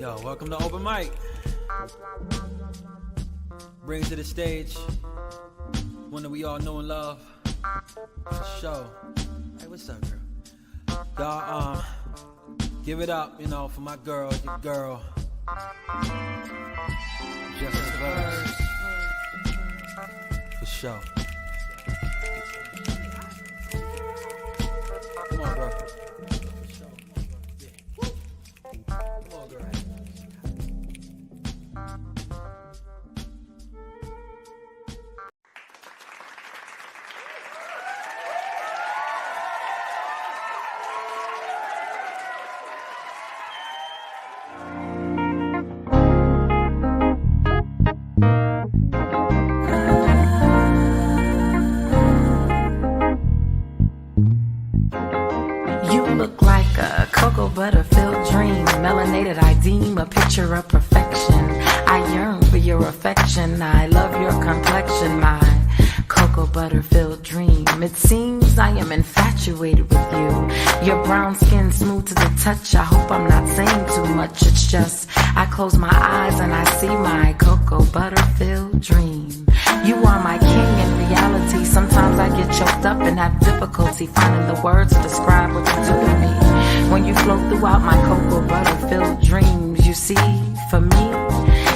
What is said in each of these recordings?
Yo, welcome to Open Mic. Bring to the stage one that we all know and love. For sure. Hey, what's up, girl? Y'all, give it up, for my girl, your girl. Justa. For sure. Come on, girl. Come on, girl. You look like a cocoa butter filled dream. Melanated, I deem a picture of perfection. I yearn for your affection. I love your complexion, my cocoa butter filled dream. It seems I am infatuated with you. Your brown skin smooth to the touch. I hope I'm not saying too much. It's just I close my eyes and I see my cocoa butter filled dream. You are my king in reality. Sometimes I get choked up and have difficulty finding the words to describe what you do to me. When you float throughout my cocoa butter filled dreams, you see, for me,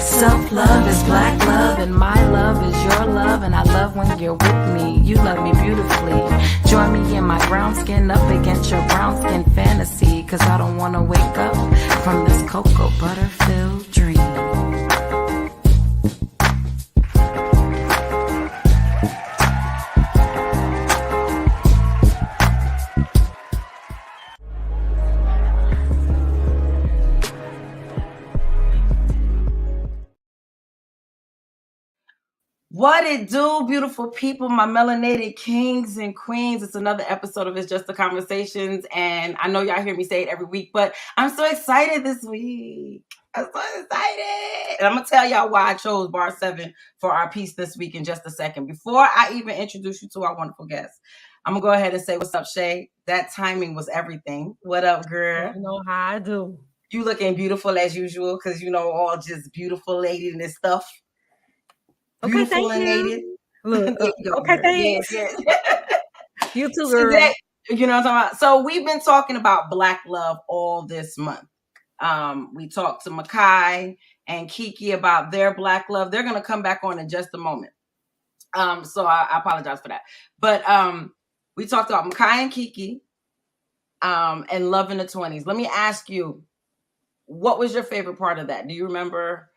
self-love is black love and my love is your love, and I love when you're with me. You love me beautifully. Join me in my brown skin up against your brown skin fantasy, cause I don't wanna wake up from this cocoa butter filled dream. What it do, beautiful people, my melanated kings and queens. It's another episode of It's Just the Conversations, and I know y'all hear me say it every week, but I'm so excited this week. I'm so excited. And I'm going to tell y'all why I chose Bar 7 for our piece this week in just a second. Before I even introduce you to our wonderful guests, I'm going to go ahead and say, what's up, Shay? That timing was everything. What up, girl? You know how I do. You looking beautiful as usual, because all just beautiful ladies and stuff. Okay, thank you. Look, okay, thanks. Yes. You too, girl. Today, you know what I'm talking about? So we've been talking about Black love all this month. We talked to Makai and Kiki about their Black love. They're going to come back on in just a moment. So I apologize for that. But we talked about Makai and Kiki and love in the 20s. Let me ask you, what was your favorite part of that? Do you remember?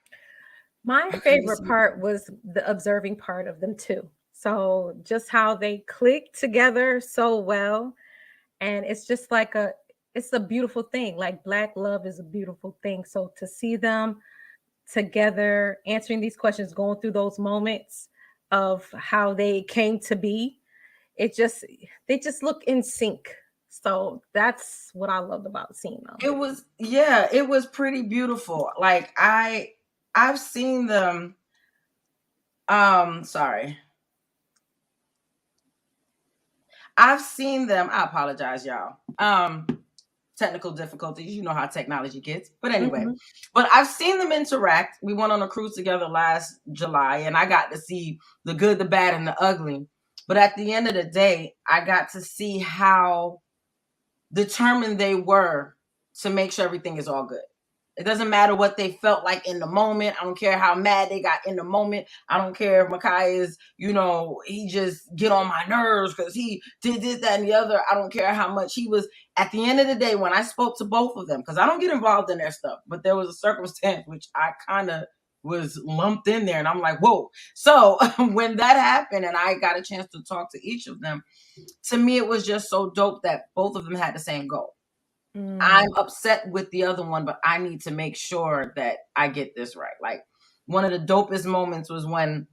My favorite part was the observing part of them too. So just how they clicked together so well. And it's just like it's a beautiful thing. Like Black love is a beautiful thing. So to see them together, answering these questions, going through those moments of how they came to be, they just look in sync. So that's what I loved about seeing them. It was pretty beautiful. Like I've seen them. Sorry. I've seen them. I apologize, y'all. Technical difficulties. You know how technology gets. But anyway, But I've seen them interact. We went on a cruise together last July, and I got to see the good, the bad, and the ugly. But at the end of the day, I got to see how determined they were to make sure everything is all good. It doesn't matter what they felt like in the moment. I don't care how mad they got in the moment. I don't care if Makai is, he just get on my nerves because he did this, that, and the other. I don't care how much he was. At the end of the day, when I spoke to both of them, because I don't get involved in their stuff, but there was a circumstance which I kind of was lumped in there, and I'm like, whoa. So when that happened and I got a chance to talk to each of them, to me, it was just so dope that both of them had the same goal. I'm upset with the other one, but I need to make sure that I get this right. Like one of the dopest moments was when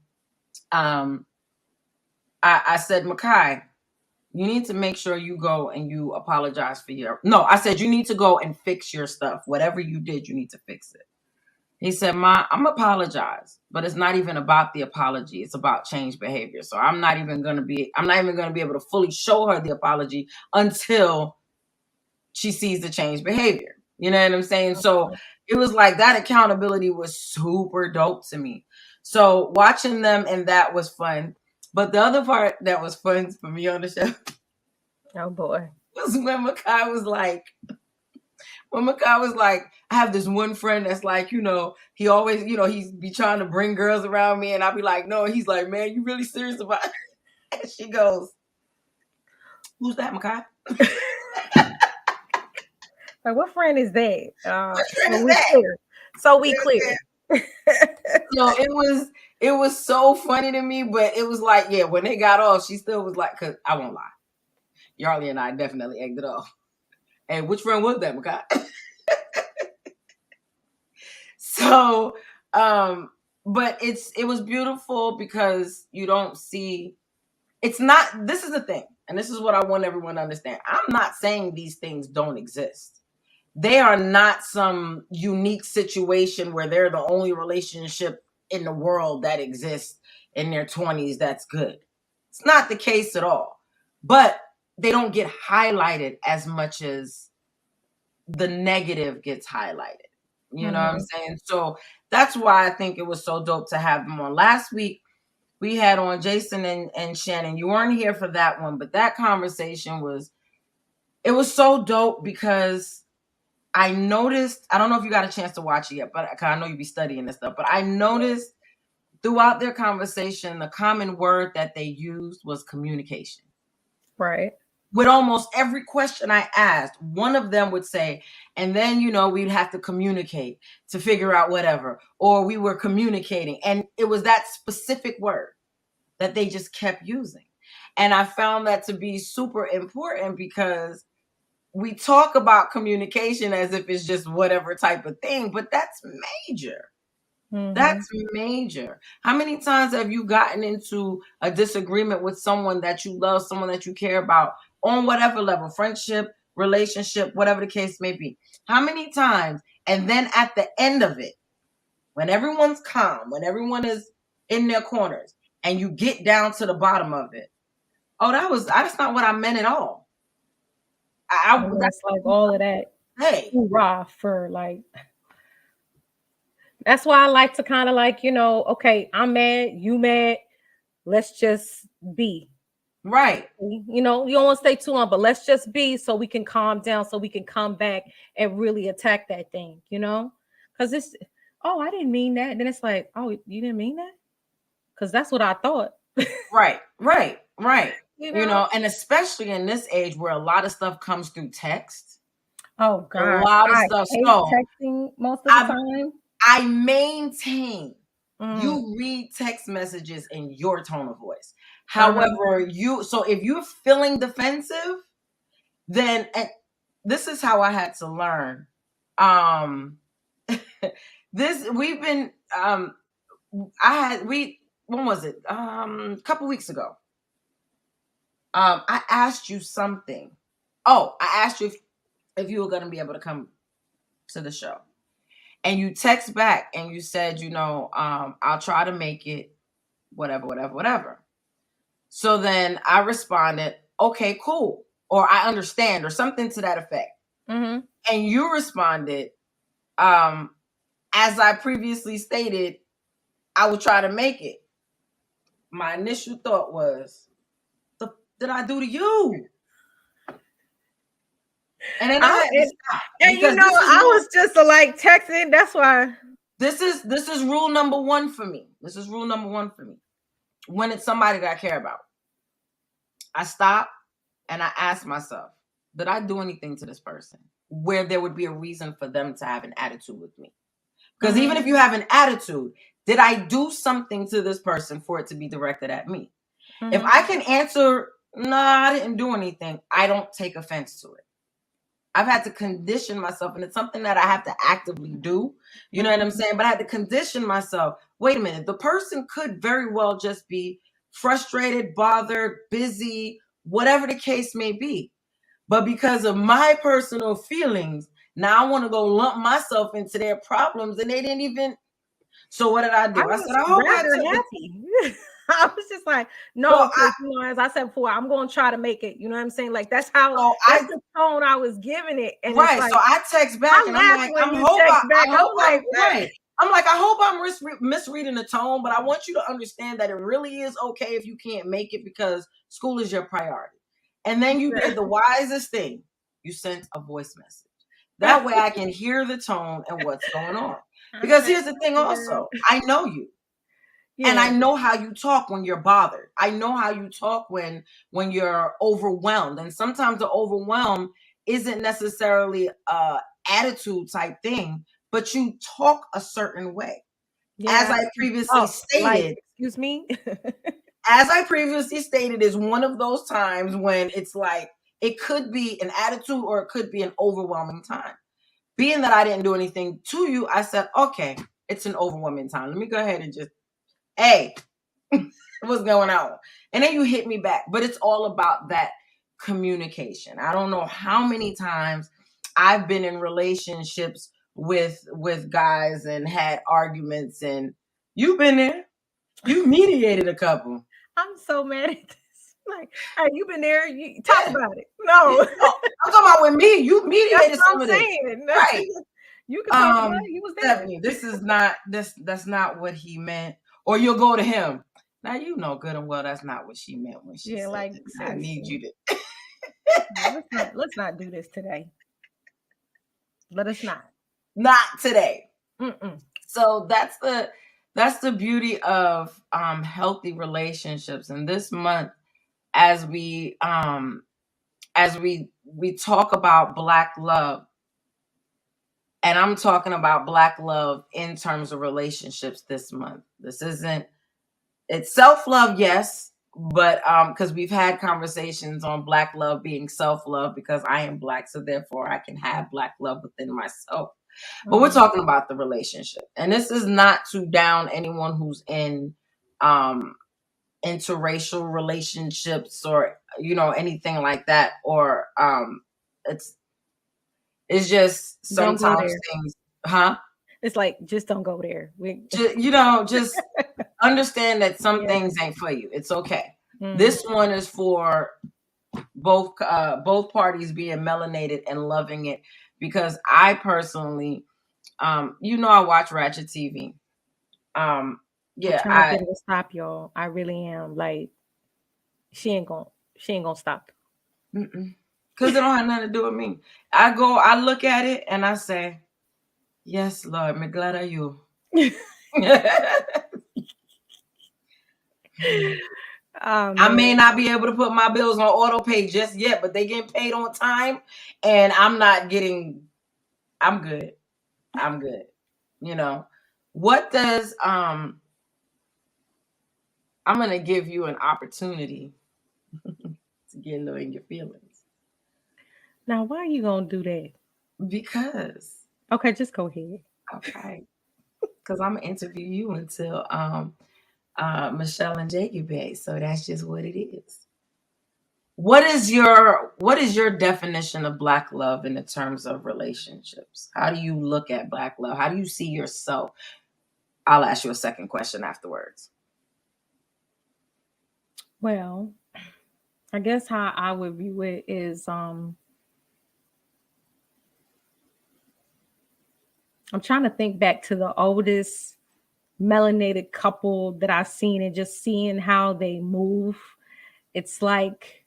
I said, Makai, you need to make sure you go and you apologize for I said, you need to go and fix your stuff. Whatever you did, you need to fix it. He said, Ma, I'm apologize, but it's not even about the apology. It's about change behavior. So I'm not even going to be able to fully show her the apology until she sees the change behavior. You know what I'm saying? So it was like that accountability was super dope to me. So watching them and that was fun. But the other part that was fun for me on the show Oh boy. was when Makai was like, I have this one friend that's like, he always, he's be trying to bring girls around me. And I'll be like, no. He's like, man, you really serious about it? And she goes, who's that, Makai? Like, what friend is that? What friend so is we that? clear. So we clear. So it was so funny to me, but it was like, yeah, when they got off, she still was like, cause I won't lie. Yarly and I definitely egged it off. Hey, which friend was that, Makai? So, but it was beautiful because you don't see, this is the thing, and this is what I want everyone to understand. I'm not saying these things don't exist. They are not some unique situation where they're the only relationship in the world that exists in their 20s that's good. It's not the case at all. But they don't get highlighted as much as the negative gets highlighted. You know what I'm saying? So that's why I think it was so dope to have them on. Last week, we had on Jason and Shannon. You weren't here for that one, but that conversation was so dope because I noticed, I don't know if you got a chance to watch it yet, but I know you be studying this stuff, but I noticed throughout their conversation, the common word that they used was communication. Right. With almost every question I asked, one of them would say, and then, we'd have to communicate to figure out whatever, or we were communicating. And it was that specific word that they just kept using. And I found that to be super important because we talk about communication as if it's just whatever type of thing, but that's major. That's major. How many times have you gotten into a disagreement with someone that you love, someone that you care about on whatever level, friendship, relationship, whatever the case may be? How many times? And then at the end of it, when everyone's calm, when everyone is in their corners and you get down to the bottom of it, that's not what I meant at all. That's like all of that. Hey, hoorah for like. That's why I like to kind of like, okay, I'm mad, you mad. Let's just be. Right. You don't want to stay too long, but let's just be so we can calm down, so we can come back and really attack that thing, because it's, oh, I didn't mean that. And then it's like, oh, you didn't mean that? Because that's what I thought. Right. And especially in this age where a lot of stuff comes through text. Oh, God. A lot of stuff. I hate texting most of the time. I maintain you read text messages in your tone of voice. However, if you're feeling defensive, then this is how I had to learn. When was it? A couple weeks ago. I asked you something. Oh, I asked you if you were going to be able to come to the show. And you text back and you said, I'll try to make it, whatever. So then I responded, okay, cool. Or I understand, or something to that effect. And you responded, as I previously stated, I will try to make it. My initial thought was, did I do to you? And then I had to stop. And I was just like texting. That's why. This is rule number one for me. When it's somebody that I care about, I stop and I ask myself, did I do anything to this person where there would be a reason for them to have an attitude with me? Because even if you have an attitude, did I do something to this person for it to be directed at me? If I can answer, no, I didn't do anything, I don't take offense to it. I've had to condition myself, and it's something that I have to actively do. You know what I'm saying? But I had to condition myself. Wait a minute. The person could very well just be frustrated, bothered, busy, whatever the case may be. But because of my personal feelings, now I want to go lump myself into their problems, and they didn't even. So what did I do? I said, I hope I took happy. I was just like, no, Well, as I said before, I'm going to try to make it. You know what I'm saying? Like, that's the tone I was giving it. And it's right. like, So I text back I and I'm laughed like, when you text back. I was like, what? right. I'm like, I hope I'm misreading the tone, but I want you to understand that it really is okay if you can't make it because school is your priority. And then you did the wisest thing. You sent a voice message. That way I can hear the tone and what's going on. Because here's the thing also, I know you. Yeah. And I know how you talk when you're bothered. I know how you talk when you're overwhelmed. And sometimes the overwhelm isn't necessarily a attitude type thing, but you talk a certain way. Yeah. As I previously stated. Like, excuse me? As I previously stated, is one of those times when it's like, it could be an attitude or it could be an overwhelming time. Being that I didn't do anything to you, I said, okay, it's an overwhelming time. Let me go ahead and just, hey, what's going on? And then you hit me back. But it's all about that communication. I don't know how many times I've been in relationships with guys and had arguments, and you've been there. You mediated a couple. I'm so mad at this. Like, hey, you've been there. You talk about it. No, I'm talking about with me. You mediated some of this, right? You can talk about it. He was there. Stephanie, this is not that's not what he meant. Or you'll go to him. Now you know good and well that's not what she meant when she said like I need you to. let's not do this today. Let us not. Not today. Mm-mm. So that's the beauty of healthy relationships. And this month, as we talk about Black love, and I'm talking about Black love in terms of relationships this month. This isn't, it's self-love, yes, but because we've had conversations on Black love being self-love because I am Black, so therefore I can have Black love within myself. But we're talking about the relationship. And this is not to down anyone who's in interracial relationships or, anything like that. Or it's just sometimes things, It's like, just don't go there. Just understand that some things ain't for you. It's okay. Mm-hmm. This one is for both parties being melanated and loving it. Because I personally, I watch Ratchet TV. I'm trying to get her to stop, y'all. I really am. Like, she ain't gonna stop. Because it don't have nothing to do with me. I look at it and I say, yes, Lord, me glad are you. I may not be able to put my bills on auto pay just yet, but they getting paid on time, and I'm good. What does I'm gonna give you an opportunity to get a little in your feelings. Now, why are you gonna do that? Because. Okay, just go ahead. Okay. Because I'm gonna interview you until Michelle and Jay get back. So that's just what it is. What is your definition of Black love in the terms of relationships? How do you look at Black love? How do you see yourself? I'll ask you a second question afterwards. Well, I guess how I would view it is I'm trying to think back to the oldest melanated couple that I've seen and just seeing how they move. It's like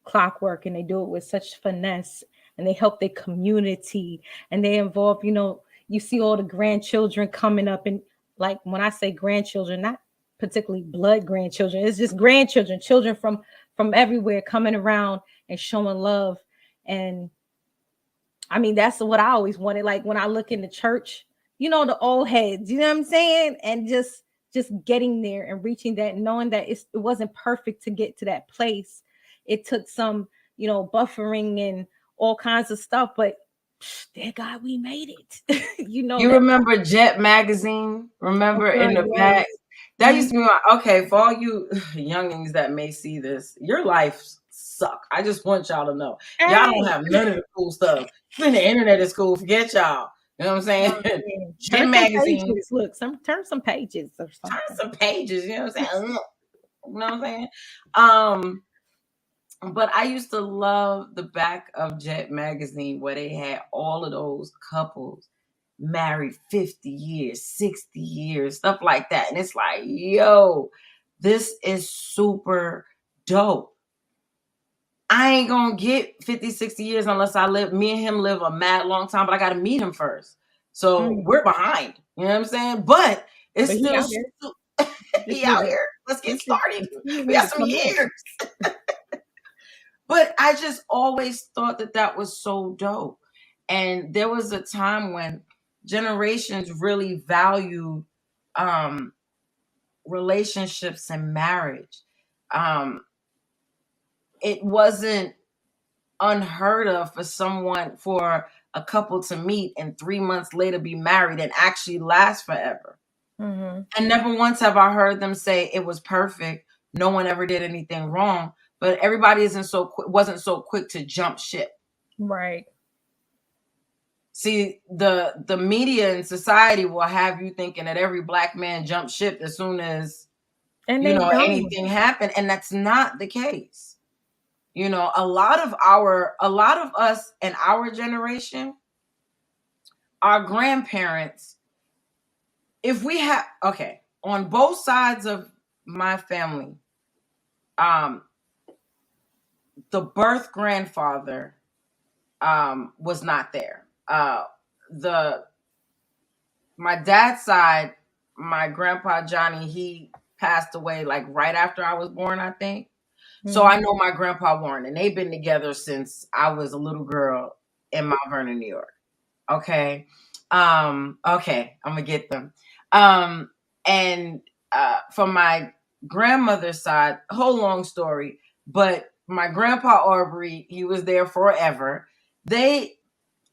clockwork, and they do it with such finesse, and they help their community, and they involve, you see all the grandchildren coming up, and like when I say grandchildren, not particularly blood grandchildren, it's just grandchildren, children from everywhere coming around and showing love. And I mean, that's what I always wanted. Like when I look in the church, the old heads, you know what I'm saying? And just getting there and reaching that, knowing that it wasn't perfect to get to that place. It took some, buffering and all kinds of stuff, but dear God, we made it. You remember Jet magazine? Remember in the back? That used to be okay, for all you youngings that may see this, your life suck. I just want y'all to know. Y'all don't have none of the cool stuff. Even the internet is cool. Forget y'all. You know what I'm saying? Turn Gym some magazine. pages. Look, turn some pages or something. Turn some pages. You know what I'm saying? You know what I'm saying? But I used to love the back of Jet magazine where they had all of those couples married 50 years, 60 years, stuff like that. And it's like, yo, this is super dope. I ain't gonna get 50, 60 years unless me and him live a mad long time, but I gotta meet him first. So we're behind. You know what I'm saying? But it's But he still out here. he out here. Let's get started. We got some years. But I just always thought that was so dope. And there was a time when generations really valued relationships and marriage. It wasn't unheard of for a couple to meet and 3 months later be married and actually last forever. And never once have I heard them say it was perfect. No one ever did anything wrong. But everybody wasn't so quick to jump ship. Right. See, the media and society will have you thinking that every black man jumped ship as soon as anything happened, and that's not the case. You know, a lot of us in our generation, our grandparents, on both sides of my family, the birth grandfather was not there. My dad's side, my grandpa Johnny, he passed away like right after I was born, I think. So I know my grandpa Warren, and they've been together since I was a little girl in Mount Vernon, New York. Okay. I'm gonna get them. And from my grandmother's side, whole long story, but my grandpa Aubrey, he was there forever.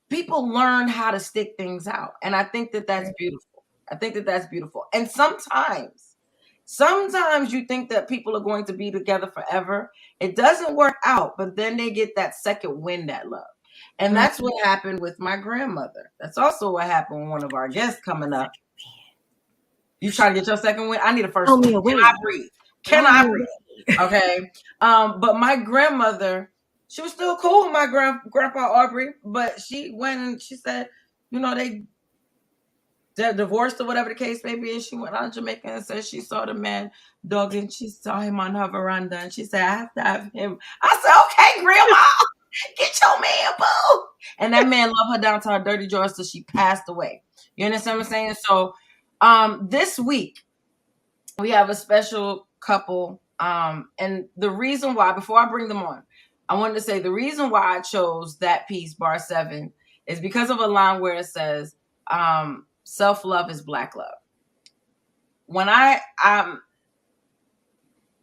People learn how to stick things out, and I think that's beautiful. And sometimes you think that people are going to be together forever. It doesn't work out, but then they get that second wind at love. And that's what happened with my grandmother. That's also what happened with one of our guests coming up. You try to get your second wind? I need a first one. Can I breathe? Okay. But my grandmother, she was still cool with my grandpa Aubrey, but she went and she said, they're divorced or whatever the case may be, and she went out to Jamaica and said she saw the man dog and she saw him on her veranda and she said, I have to have him. I said, okay, grandma, get your man, boo. And that man loved her down to her dirty drawers till she passed away. You understand what I'm saying? So this week we have a special couple. And the reason why, before I bring them on, I wanted to say the reason why I chose that piece, bar 7, is because of a line where it says, self-love is black love. When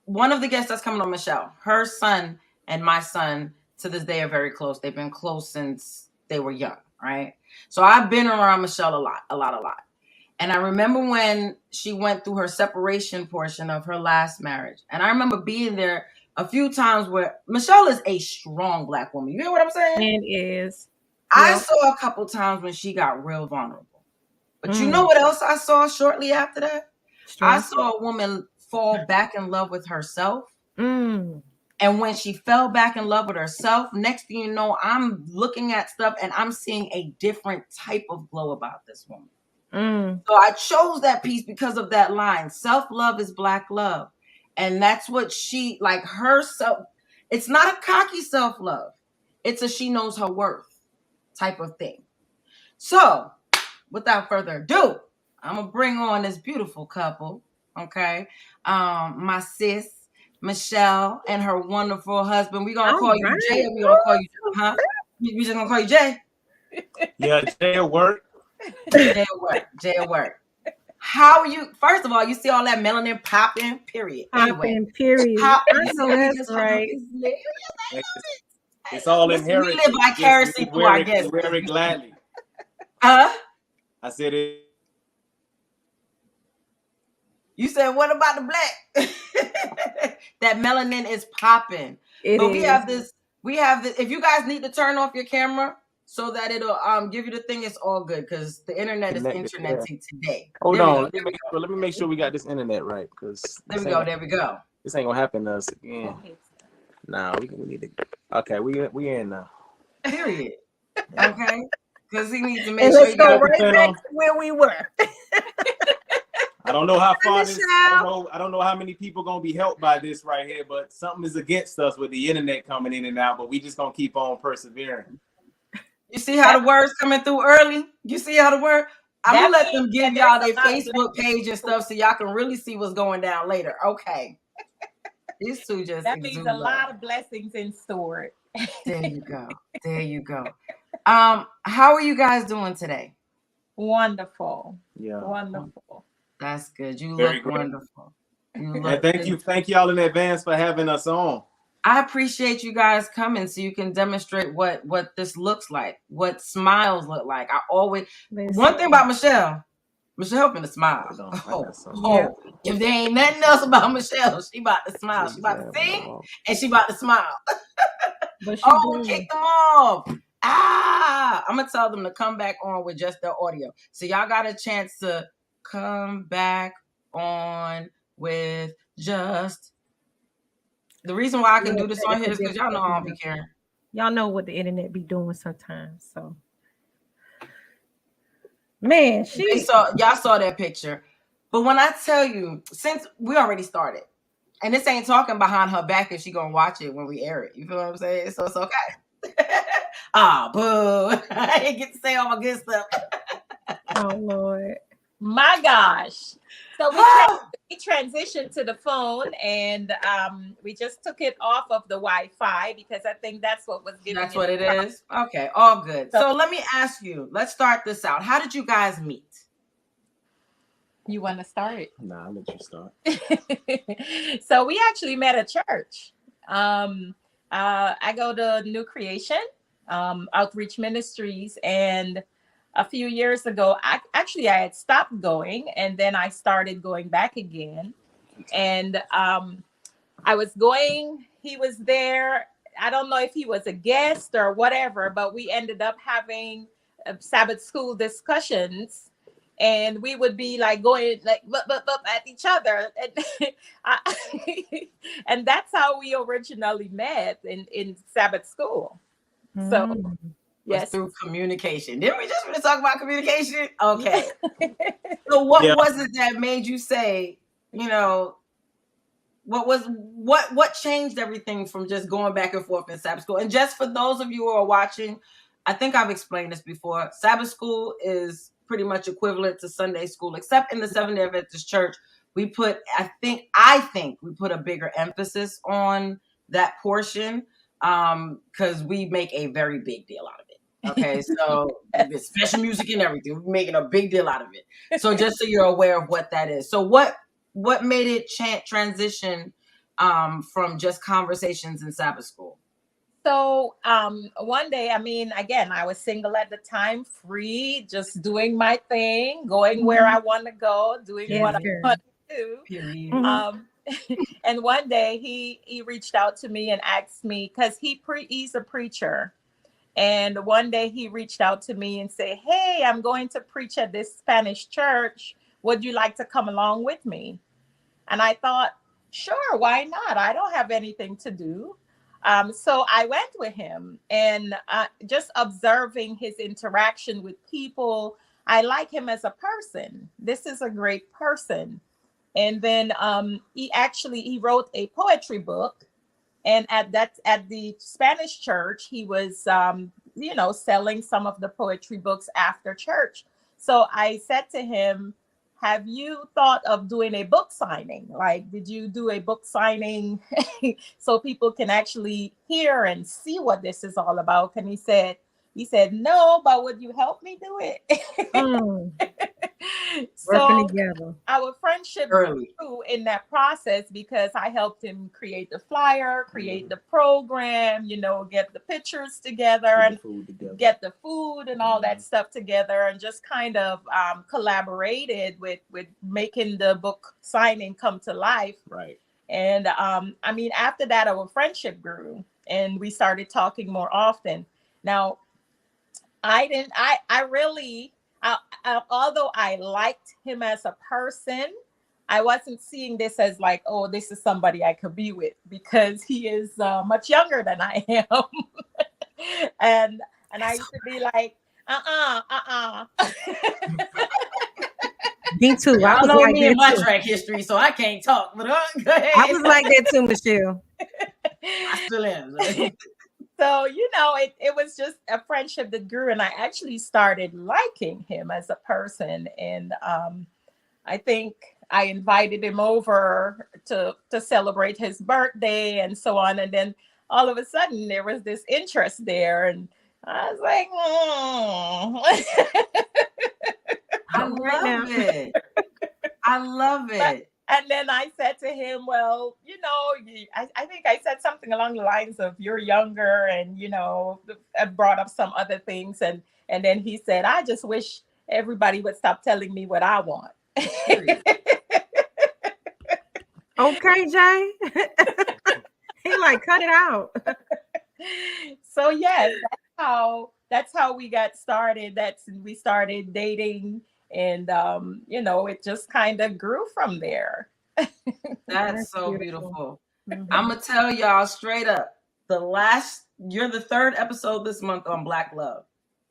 one of the guests that's coming on, Michelle, her son and my son to this day are very close. They've been close since they were young, right? So I've been around Michelle a lot. And I remember when she went through her separation portion of her last marriage. And I remember being there a few times where Michelle is a strong black woman. You hear what I'm saying? It is. I saw a couple times when she got real vulnerable. But you know what else I saw shortly after that? I saw a woman fall back in love with herself. And when she fell back in love with herself, next thing you know, I'm looking at stuff and I'm seeing a different type of glow about this woman. So I chose that piece because of that line. Self-love is black love. And that's what she, like herself. It's not a cocky self-love. It's a she knows her worth type of thing. So without further ado, I'm going to bring on this beautiful couple. Okay. My sis, Michelle, and her wonderful husband. We're going to call you Jay. We're going to call you, huh? We just going to call you Jay. Yeah, Jay at work. Jay at work. How are you? First of all, you see all that melanin popping, period. Period. I know that's right. It's all inherent. We live vicariously through our guests. Wear it gladly. Huh? I said it. You said, what about the black? That melanin is popping. We have this. If you guys need to turn off your camera, so that it'll give you the thing. It's all good because the internet is Connected, interneting today. Hold There we on. go. Let me make sure we got this internet right, because There we go. There we go. this ain't gonna happen to us again. Nah, we need to. Okay, we in now. Period. Okay, because he needs to make And sure let's you go got right back to where we were. I don't know how far this. Michelle. I don't know how many people gonna be helped by this right here, but something is against us with the internet coming in and out. But we just gonna keep on persevering. You see how the words coming through early? You see how the word? I'm gonna let them give y'all their Facebook page and stuff so y'all can really see what's going down later. Okay. These two just that means a lot of blessings in store. There you go. There you go. How are you guys doing today? Wonderful. Yeah. Wonderful. That's good. You Very look good. wonderful. You And look thank y'all in advance for having us on. I appreciate you guys coming so you can demonstrate what this looks like, what smiles look like. I always one thing about Michelle finna smile. If there ain't nothing else about Michelle, she about to smile. She about to sing and she about to smile. But kick them off. I'm gonna tell them to come back on with just their audio. So y'all got a chance to come back on with just. The reason why I can do this on here is because y'all know I don't be caring. Y'all know what the internet be doing sometimes. So, man, y'all saw that picture. But when I tell you, since we already started, and this ain't talking behind her back if she gonna watch it when we air it. You feel what I'm saying? So it's okay. Boo. I didn't get to say all my good stuff. Oh, Lord. My gosh. So we transitioned to the phone, and we just took it off of the Wi-Fi because I think that's what was giving. That's what it is. Okay, all good. So let me ask you. Let's start this out. How did you guys meet? You want to start? Nah, I'll let you start. So we actually met at church. I go to New Creation Outreach Ministries, and a few years ago, I had stopped going, and then I started going back again. And I was going, he was there. I don't know if he was a guest or whatever, but we ended up having Sabbath school discussions, and we would be like going like at each other. And that's how we originally met in Sabbath school. So yes, through communication. Didn't we just want to talk about communication? Okay. So what was it that made you say, what changed everything from just going back and forth in Sabbath school? And just for those of you who are watching, I think I've explained this before. Sabbath school is pretty much equivalent to Sunday school, except in the Seventh-day Adventist Church, we put, I think we put a bigger emphasis on that portion. Because we make a very big deal out of it. Okay, so special music and everything, we're making a big deal out of it. So just so you're aware of what that is. So what made it transition from just conversations in Sabbath school? So one day, again, I was single at the time, free, just doing my thing, going where I want to go, doing what I want to do. Period. And one day he reached out to me and asked me, because he's a preacher. And one day he reached out to me and said, "Hey, I'm going to preach at this Spanish church. Would you like to come along with me?" And I thought, sure, why not? I don't have anything to do. So I went with him, and just observing his interaction with people, I like him as a person. This is a great person. And then he wrote a poetry book, and at the Spanish church, he was selling some of the poetry books after church. So I said to him, "Have you thought of doing a book signing? Like, did you do a book signing so people can actually hear and see what this is all about?" And he said, "No, but would you help me do it?" So our friendship grew in that process because I helped him create the flyer, create the program, get the pictures together and get the food and all that stuff together, and just kind of collaborated with making the book signing come to life. Right. And after that, our friendship grew and we started talking more often. Now, I didn't. I really. Although I liked him as a person, I wasn't seeing this as like, oh, this is somebody I could be with, because he is much younger than I am, and I used to be like, Me too. I Y'all was know like me that and my too. track history, so I can't talk. But go I ahead. was like that too, Michelle. I still am. So, it was just a friendship that grew, and I actually started liking him as a person. And I think I invited him over to celebrate his birthday and so on. And then all of a sudden there was this interest there. And I was like, I Right now. love it. I love it. And then I said to him, well, I think I said something along the lines of, you're younger, and, I brought up some other things. And then he said, I just wish everybody would stop telling me what I want. Okay, Jay. He like, cut it out. So yes, that's how we got started. We started dating, and it just kind of grew from there. That's so beautiful. Mhm. I'm gonna tell y'all straight up. You're the third episode this month on Black Love,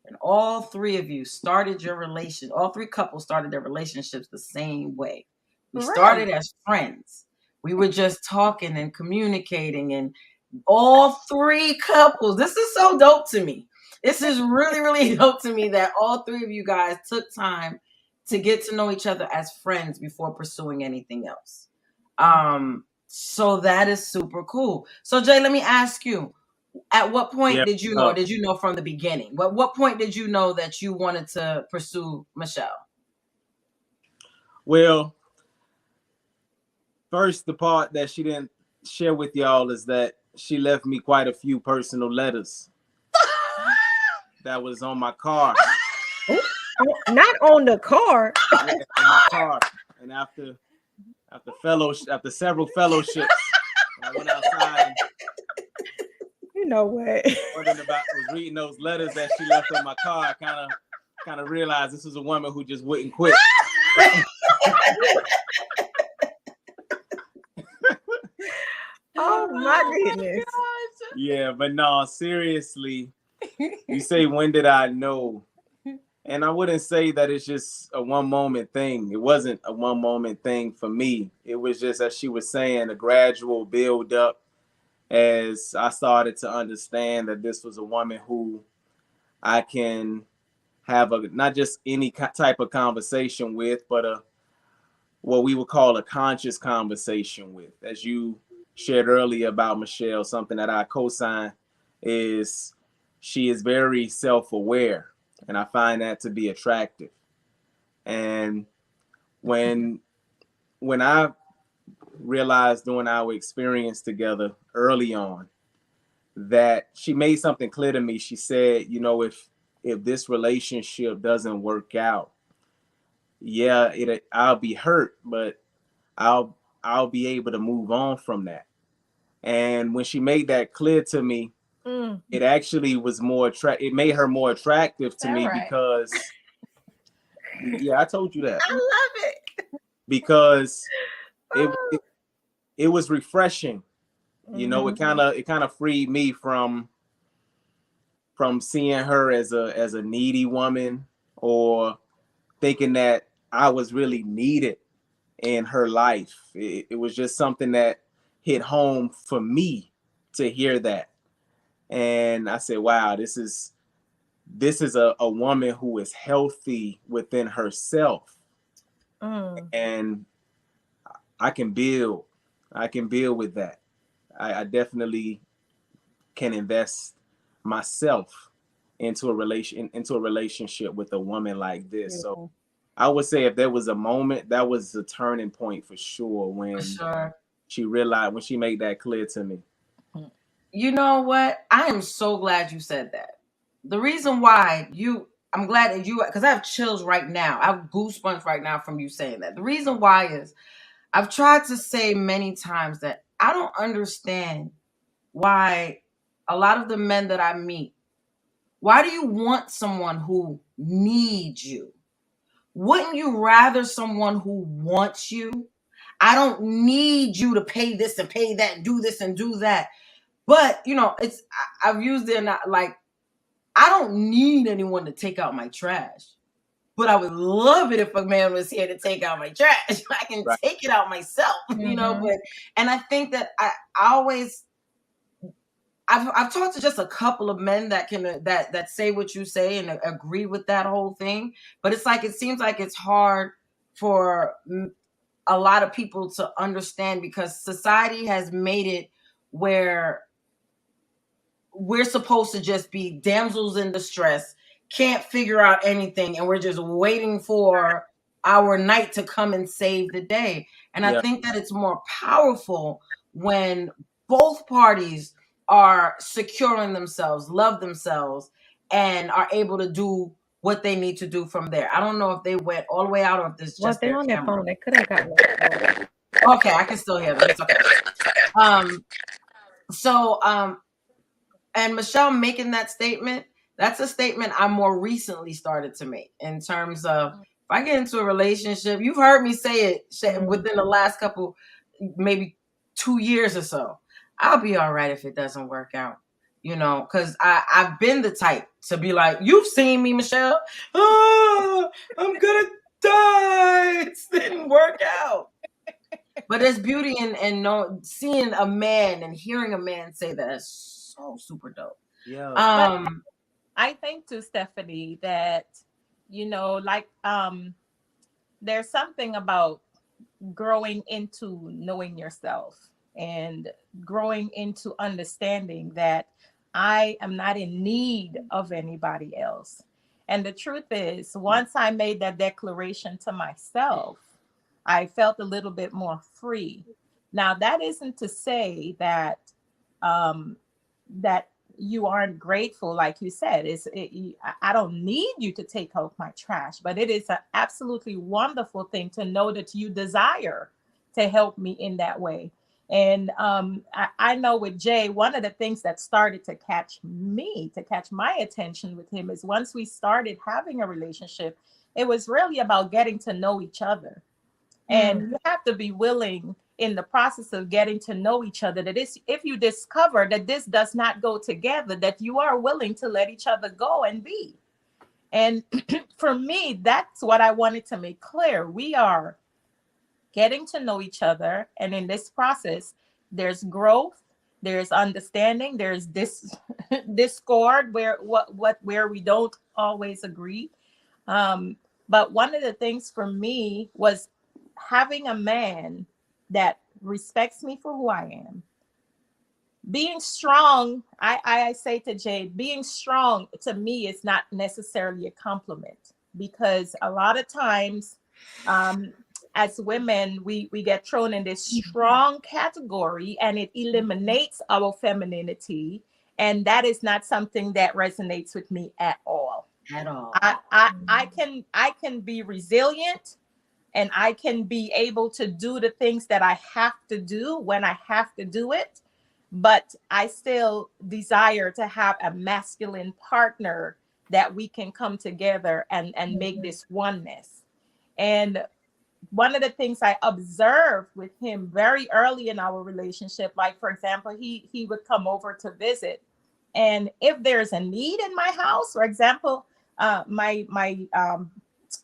and all three of you started all three couples started their relationships the same way. We started as friends. We were just talking and communicating, and all three couples. This is so dope to me. This is really, really dope to me that all three of you guys took time to get to know each other as friends before pursuing anything else. So that is super cool. So Jay, let me ask you, at what point did you know? Did you know from the beginning? What point did you know that you wanted to pursue Michelle? Well, first, the part that she didn't share with y'all is that she left me quite a few personal letters that was on my car. Not on the car. Yeah, on my car. And after several fellowships, I went outside and You know what? was reading those letters that she left on my car. I kind of realized this was a woman who just wouldn't quit. Oh my goodness. Yeah, but no, seriously, you say, when did I know? And I wouldn't say that it's just a one moment thing. It wasn't a one moment thing for me. It was just, as she was saying, a gradual build up as I started to understand that this was a woman who I can have not just any type of conversation with, but what we would call a conscious conversation with. As you shared earlier about Michelle, something that I co-sign is she is very self-aware, and I find that to be attractive. And when I realized during our experience together early on that she made something clear to me. She said, if this relationship doesn't work out, yeah, I'll be hurt, but I'll be able to move on from that. And when she made that clear to me, it actually was it made her more attractive to me because yeah, I told you that. I love it. Because it was refreshing. It kind of freed me from seeing her as a needy woman, or thinking that I was really needed in her life. It was just something that hit home for me to hear that. And I said, wow, this is a woman who is healthy within herself. And I can build with that. I definitely can invest myself into a relationship with a woman like this. So I would say, if there was a moment, that was a turning point for sure, when she realized, when she made that clear to me. You know what? I am so glad you said that. The reason why I'm glad that because I have chills right now. I have goosebumps right now from you saying that. The reason why is I've tried to say many times that I don't understand why a lot of the men that I meet Why do you want someone who needs you? Wouldn't you rather someone who wants you? I don't need you to pay this and pay that and do this and do that. But I've used it like, I don't need anyone to take out my trash. But I would love it if a man was here to take out my trash. I can take it out myself, But and I think that I've talked to just a couple of men that can that say what you say and agree with that whole thing. But it's like, it seems like it's hard for a lot of people to understand, because society has made it where we're supposed to just be damsels in distress, can't figure out anything, and we're just waiting for our knight to come and save the day. And I think that it's more powerful when both parties are secure in themselves, love themselves, and are able to do what they need to do from there. I don't know if they went all the way out, or if this just they're on their phone. They could have gotten it. Okay, I can still hear them. It's okay. And Michelle making that statement, that's a statement I more recently started to make, in terms of, if I get into a relationship, you've heard me say it within the last couple, maybe 2 years or so, I'll be all right if it doesn't work out, because I've been the type to be like, you've seen me, Michelle. Oh, I'm gonna die. It didn't work out. But there's beauty in seeing a man and hearing a man say that. It's so super dope. Yeah. I think too, Stephanie, that there's something about growing into knowing yourself and growing into understanding that I am not in need of anybody else. And the truth is, once I made that declaration to myself, I felt a little bit more free. Now, that isn't to say that that you aren't grateful, like you said. I don't need you to take out my trash, but it is an absolutely wonderful thing to know that you desire to help me in that way. And I know with Jay, one of the things that started to catch my attention with him is, once we started having a relationship, it was really about getting to know each other. And you have to be willing, in the process of getting to know each other, that if you discover that this does not go together, that you are willing to let each other go and be. And for me, that's what I wanted to make clear. We are getting to know each other. And in this process, there's growth, there's understanding, there's discord where we don't always agree. But one of the things for me was having a man that respects me for who I am. Being strong, I say to Jay, being strong to me is not necessarily a compliment, because a lot of times as women, we get thrown in this strong category, and it eliminates our femininity. And that is not something that resonates with me at all. At all. I can be resilient, and I can be able to do the things that I have to do when I have to do it. But I still desire to have a masculine partner that we can come together and make this oneness. And one of the things I observed with him very early in our relationship, like, for example, he would come over to visit. And if there's a need in my house, for example, my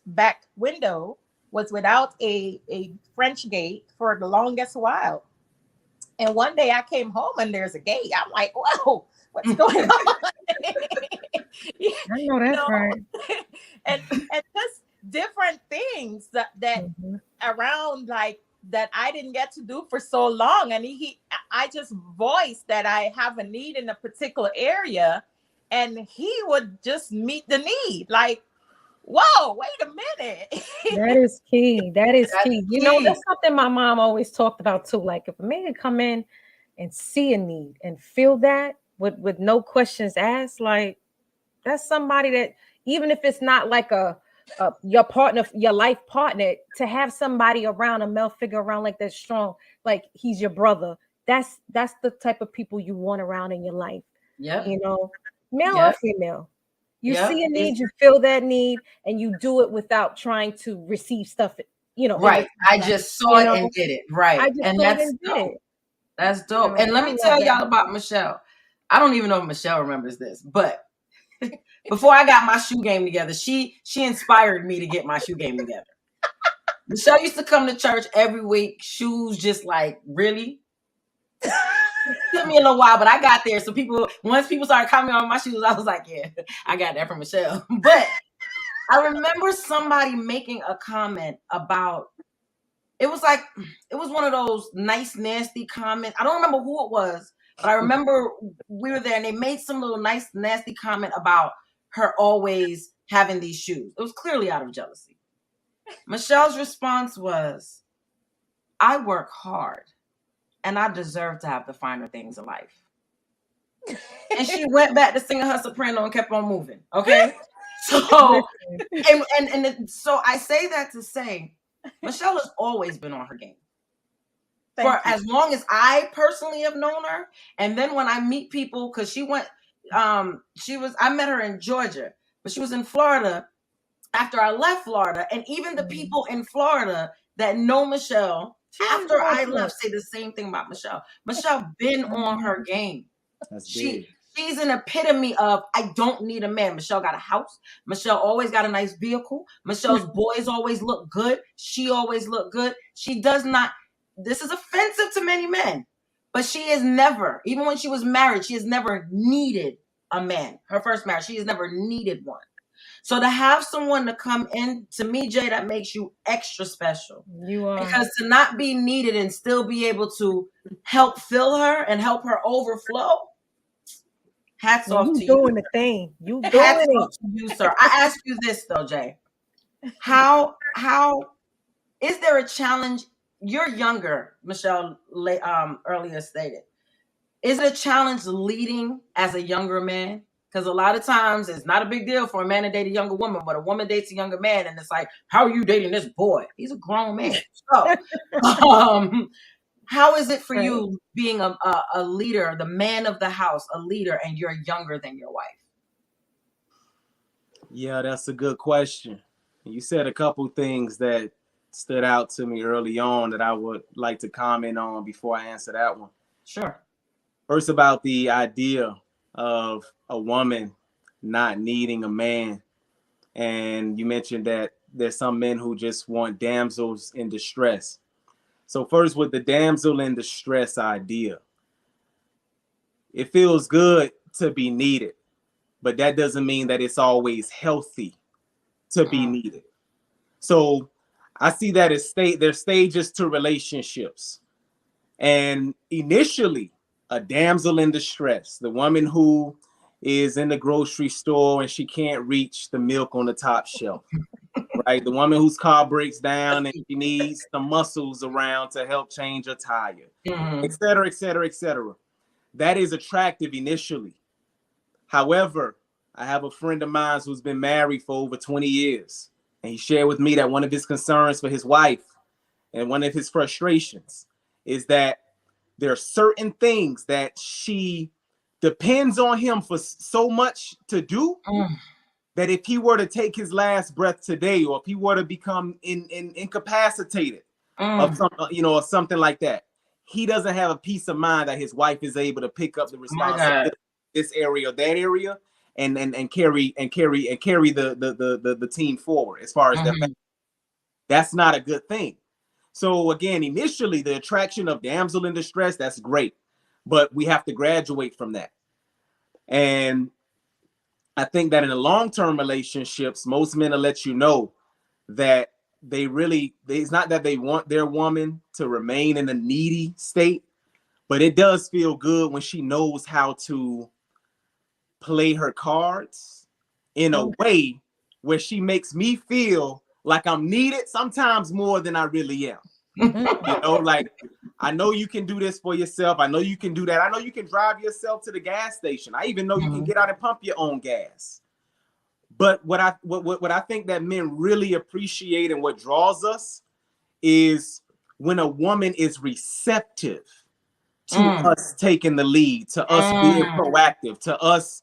back window was without a French gate for the longest while. And one day I came home and there's a gate. I'm like, whoa, what's going on? I know that's right. and just different things that around, like, that I didn't get to do for so long. And I just voiced that I have a need in a particular area, and he would just meet the need. Like, whoa, wait a minute. That is key. That is key. You know, that's something my mom always talked about too. Like, if a man come in and see a need and feel that with no questions asked, like, that's somebody that, even if it's not like your partner, your life partner, to have somebody around, a male figure around like that strong, like he's your brother. That's the type of people you want around in your life. Yeah. You know, male or female. You see a need, you feel that need, and you do it without trying to receive stuff, Right. I just saw it and did it. Right. I just And saw that's it and did dope. it. That's dope. So And let I me love tell that. y'all about Michelle. I don't even know if Michelle remembers this, but before I got my shoe game together, she inspired me to get my shoe game together. Michelle used to come to church every week, shoes just like, really? It took me a little while, but I got there. So once people started commenting on my shoes, I was like, yeah, I got that from Michelle. But I remember somebody making a comment about, it was one of those nice, nasty comments. I don't remember who it was, but I remember we were there and they made some little nice, nasty comment about her always having these shoes. It was clearly out of jealousy. Michelle's response was, I work hard and I deserve to have the finer things in life. And she went back to singing her soprano and kept on moving. Okay. So, so I say that to say, Michelle has always been on her game. For as long as I personally have known her. And then when I meet people, because I met her in Georgia, but she was in Florida after I left Florida. And even the people in Florida that know Michelle after I left say the same thing about Michelle. Michelle been on her game. She's an epitome of, I don't need a man. Michelle got a house. Michelle always got a nice vehicle. Michelle's boys always look good. She always look good. She does not, this is offensive to many men, but she is never, even when she was married, she has never needed a man. Her first marriage, she has never needed one. So to have someone to come in, to me, Jay, that makes you extra special. You are. Because to not be needed and still be able to help fill her and help her overflow, hats off to you. Doing the thing. You doing hats it. off to you, sir. I ask you this though, Jay. How is there a challenge? You're younger, Michelle earlier stated. Is it a challenge leading as a younger man? Because a lot of times it's not a big deal for a man to date a younger woman, but a woman dates a younger man, and it's like, how are you dating this boy? He's a grown man. So, how is it for you being a leader, the man of the house, a leader, and you're younger than your wife? Yeah, that's a good question. You said a couple things that stood out to me early on that I would like to comment on before I answer that one. Sure. First, about the idea of a woman not needing a man. And you mentioned that there's some men who just want damsels in distress. So first, with the damsel in distress idea, it feels good to be needed, but that doesn't mean that it's always healthy to be needed. So I see that as there's stages to relationships. And initially, a damsel in distress, the woman who is in the grocery store and she can't reach the milk on the top shelf, right? The woman whose car breaks down and she needs some muscles around to help change her tire, et cetera, et cetera, et cetera. That is attractive initially. However, I have a friend of mine who's been married for over 20 years, and he shared with me that one of his concerns for his wife and one of his frustrations is that there are certain things that she depends on him for so much to do that if he were to take his last breath today, or if he were to become incapacitated of something like that, he doesn't have a peace of mind that his wife is able to pick up the responsibility this area or that area and carry the team forward as far as that. That's not a good thing. So again, initially the attraction of damsel in distress, that's great, but we have to graduate from that. And I think that in the long-term relationships, most men will let you know that it's not that they want their woman to remain in a needy state, but it does feel good when she knows how to play her cards in a way where she makes me feel like I'm needed, sometimes more than I really am. You know, like, I know you can do this for yourself. I know you can do that. I know you can drive yourself to the gas station. I even know you can get out and pump your own gas. But what I think that men really appreciate and what draws us is when a woman is receptive to us taking the lead, to us being proactive, to us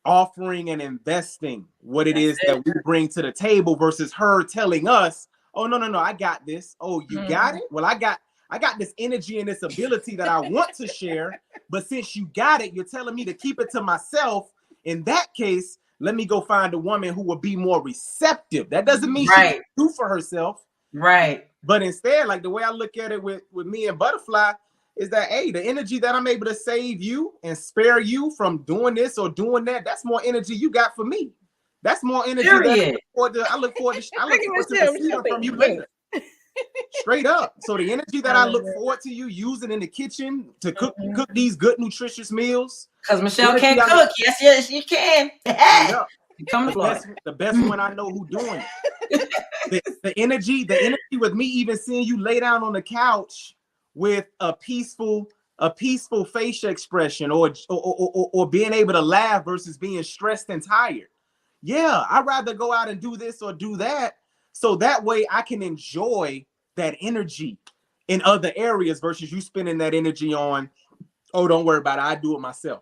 offering and investing what it is That's that we bring to the table versus her telling us, oh, no, I got this. Oh, you got it? Well, I got this energy and this ability that I want to share, but since you got it, you're telling me to keep it to myself. In that case, let me go find a woman who will be more receptive. That doesn't mean she can do for herself. Right. But instead, like the way I look at it with me and Butterfly is that, hey, the energy that I'm able to save you and spare you from doing this or doing that, that's more energy you got for me. That's more energy that I look forward to receiving from you later. Straight up. So the energy that I look forward to you using in the kitchen to cook these good, nutritious meals. Because Michelle can't cook. Yes, you can. Come to Florida. The best one I know who doing it. The energy with me even seeing you lay down on the couch with a peaceful facial expression or being able to laugh versus being stressed and tired. Yeah, I'd rather go out and do this or do that. So that way I can enjoy that energy in other areas versus you spending that energy on, oh, don't worry about it, I do it myself.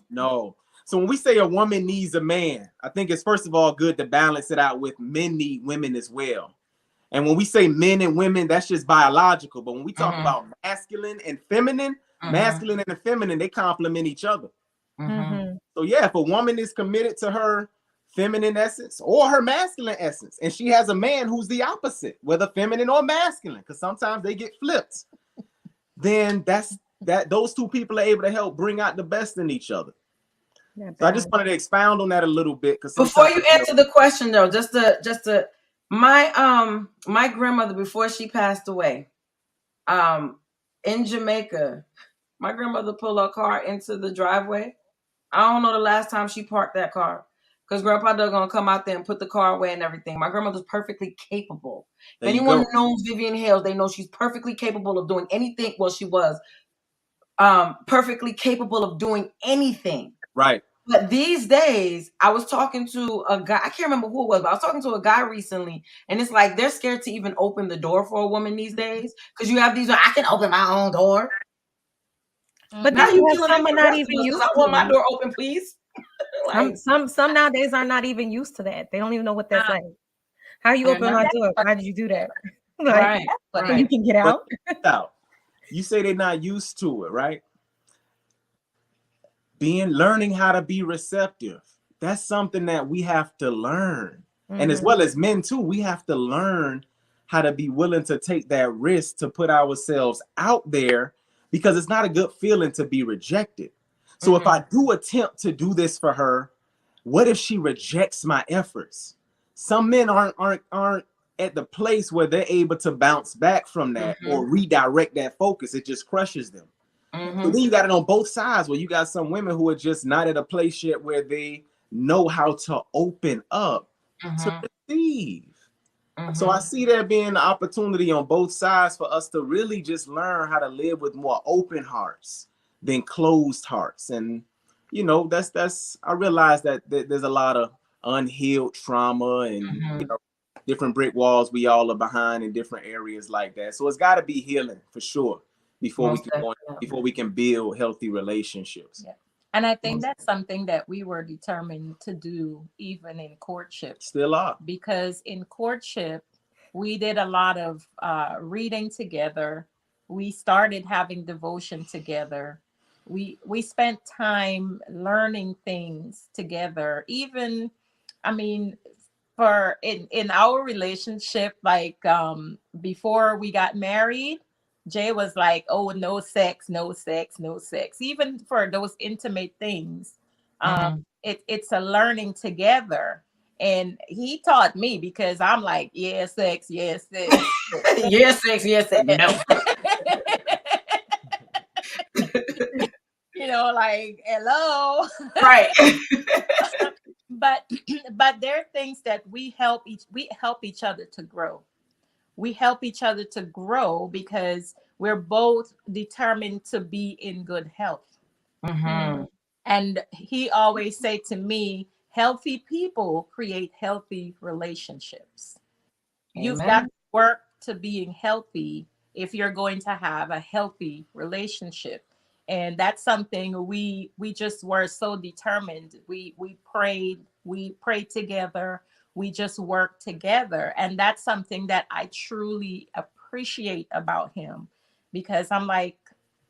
No. So when we say a woman needs a man, I think it's first of all good to balance it out with men need women as well. And when we say men and women, that's just biological. But when we talk about masculine and feminine, masculine and feminine, they complement each other. So yeah, if a woman is committed to her feminine essence or her masculine essence, and she has a man who's the opposite, whether feminine or masculine, because sometimes they get flipped, then those two people are able to help bring out the best in each other. So I just wanted to expound on that a little bit. Because before you answer the question though, just to my grandmother, before she passed away, in Jamaica, my grandmother pulled her car into the driveway. I don't know the last time she parked that car, because Grandpa Doug gonna come out there and put the car away and everything. My grandmother's perfectly capable. If anyone knows Vivian Hales, they know she's perfectly capable of doing anything. Well, she was perfectly capable of doing anything. Right. But these days, I was talking to a guy, I can't remember who it was, but I was talking to a guy recently, and it's like they're scared to even open the door for a woman these days, because you have these, I can open my own door. But now some are not even used. I want my door open, please. Like, some nowadays are not even used to that. They don't even know what that's like. How you open my door? How did you do that? Like, so you can get out. You say they're not used to it, right? Learning how to be receptive. That's something that we have to learn. And as well as men too, we have to learn how to be willing to take that risk to put ourselves out there, because it's not a good feeling to be rejected. So if I do attempt to do this for her, what if she rejects my efforts? Some men aren't at the place where they're able to bounce back from that or redirect that focus. It just crushes them. So then you got it on both sides, where you got some women who are just not at a place yet where they know how to open up to receive. So I see there being an opportunity on both sides for us to really just learn how to live with more open hearts than closed hearts. And that's I realize that there's a lot of unhealed trauma and different brick walls we all are behind in different areas like that. So it's got to be healing for sure before we can build healthy relationships. Yeah. And I think that's something that we were determined to do even in courtship. Still are. Because in courtship, we did a lot of reading together. We started having devotion together. We spent time learning things together. Even, I mean, for in our relationship, like before we got married, Jay was like, oh, no sex, no sex, no sex. Even for those intimate things, it's a learning together. And he taught me, because I'm like, yeah, sex, yes, sex. Yes, sex, yes, sex, no. Like, hello. Right. But there are things that we help each other to grow. We help each other to grow because we're both determined to be in good health. And he always say to me, healthy people create healthy relationships. Amen. You've got to work to being healthy if you're going to have a healthy relationship. And that's something we just were so determined. We prayed together, we just worked together. And that's something that I truly appreciate about him, because I'm like,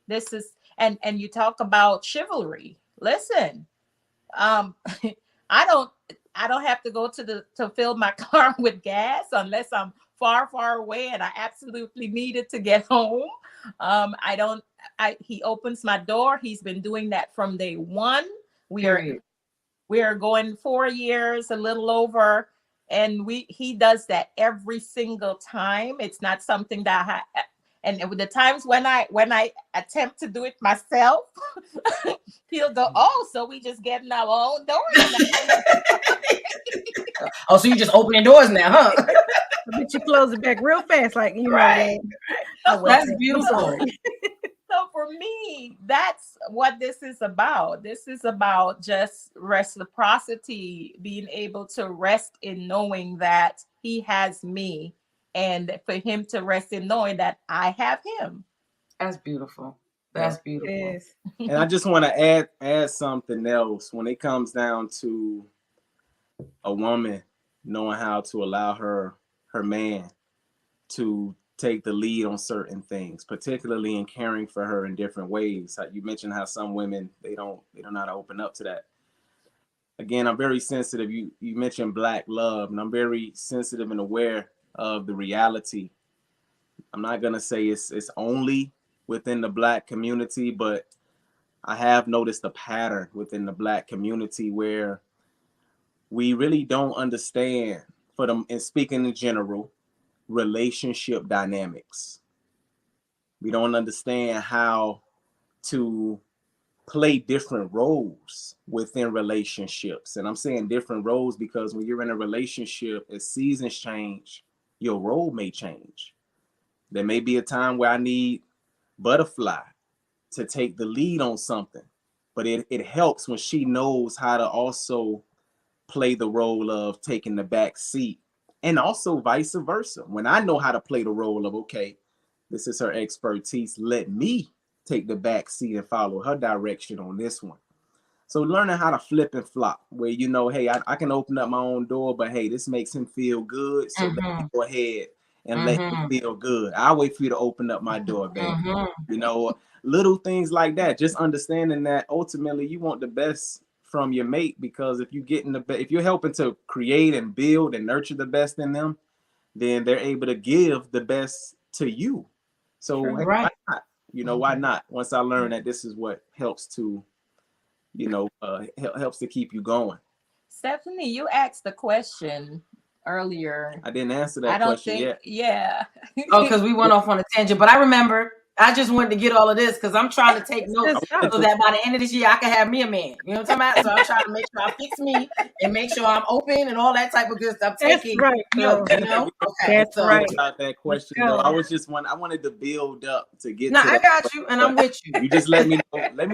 this is, and you talk about chivalry. Listen, um I don't have to go to fill my car with gas unless I'm far away and I absolutely need it to get home. I don't He opens my door. He's been doing that from day one. Period. We are going 4 years, a little over, and he does that every single time. It's not something that and the times when I attempt to do it myself, he'll go, "Oh, so we just getting our own doors now." Oh, so you just opening doors now, huh? But you close it back real fast, like, you know. Right. That's I'm beautiful. sorry. So for me, that's what this is about. This is about just reciprocity, being able to rest in knowing that he has me, and for him to rest in knowing that I have him. That's beautiful. That's beautiful. Yes. And I just want to add something else when it comes down to a woman knowing how to allow her man to take the lead on certain things, particularly in caring for her in different ways. You mentioned how some women they don't know how to open up to that. Again, I'm very sensitive. You mentioned Black love, and I'm very sensitive and aware of the reality. I'm not gonna say it's only within the Black community, but I have noticed a pattern within the Black community where we really don't understand, for them, and speaking in general, relationship dynamics. We don't understand how to play different roles within relationships. And I'm saying different roles because when you're in a relationship, as seasons change, your role may change. There may be a time where I need Butterfly to take the lead on something, but it helps when she knows how to also play the role of taking the back seat, and also vice versa. When I know how to play the role of, okay, this is her expertise, let me take the back seat and follow her direction on this one. So learning how to flip and flop, where you know, hey, I can open up my own door, but hey, this makes him feel good, so let me go ahead and let him feel good. I'll wait for you to open up my door, baby. You know, little things like that. Just understanding that ultimately you want the best from your mate, because if if you're helping to create and build and nurture the best in them, then they're able to give the best to you. So hey, why not? You know, why not? Once I learned that this is what helps to, you know, helps to keep you going. Stephanie, you asked the question earlier. I didn't answer that question yet. Yeah. Oh, because we went off on a tangent, but I remember. I just wanted to get all of this because I'm trying to take notes so that by the end of this year I can have me a man. You know what I'm talking about? So I'm trying to make sure I fix me and make sure I'm open and all that type of good stuff. Taking right, notes, you know? Okay. That's right. About that question though, I wanted to build up to get. No, to I got you, and I'm with you. You just let me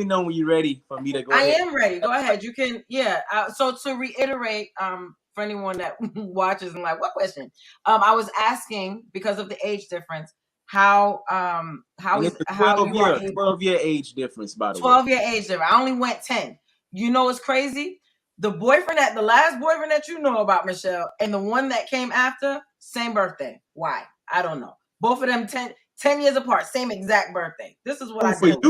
know when you're ready for me to go. I am ready. Go ahead. You can. Yeah. So to reiterate, for anyone that watches and like, what question? I was asking because of the age difference. How is 12-year age difference, by the way. 12-year age difference. I only went 10. You know what's crazy? The last boyfriend that you know about, Michelle, and the one that came after, same birthday. Why? I don't know. Both of them 10 years apart, same exact birthday. This is what I did.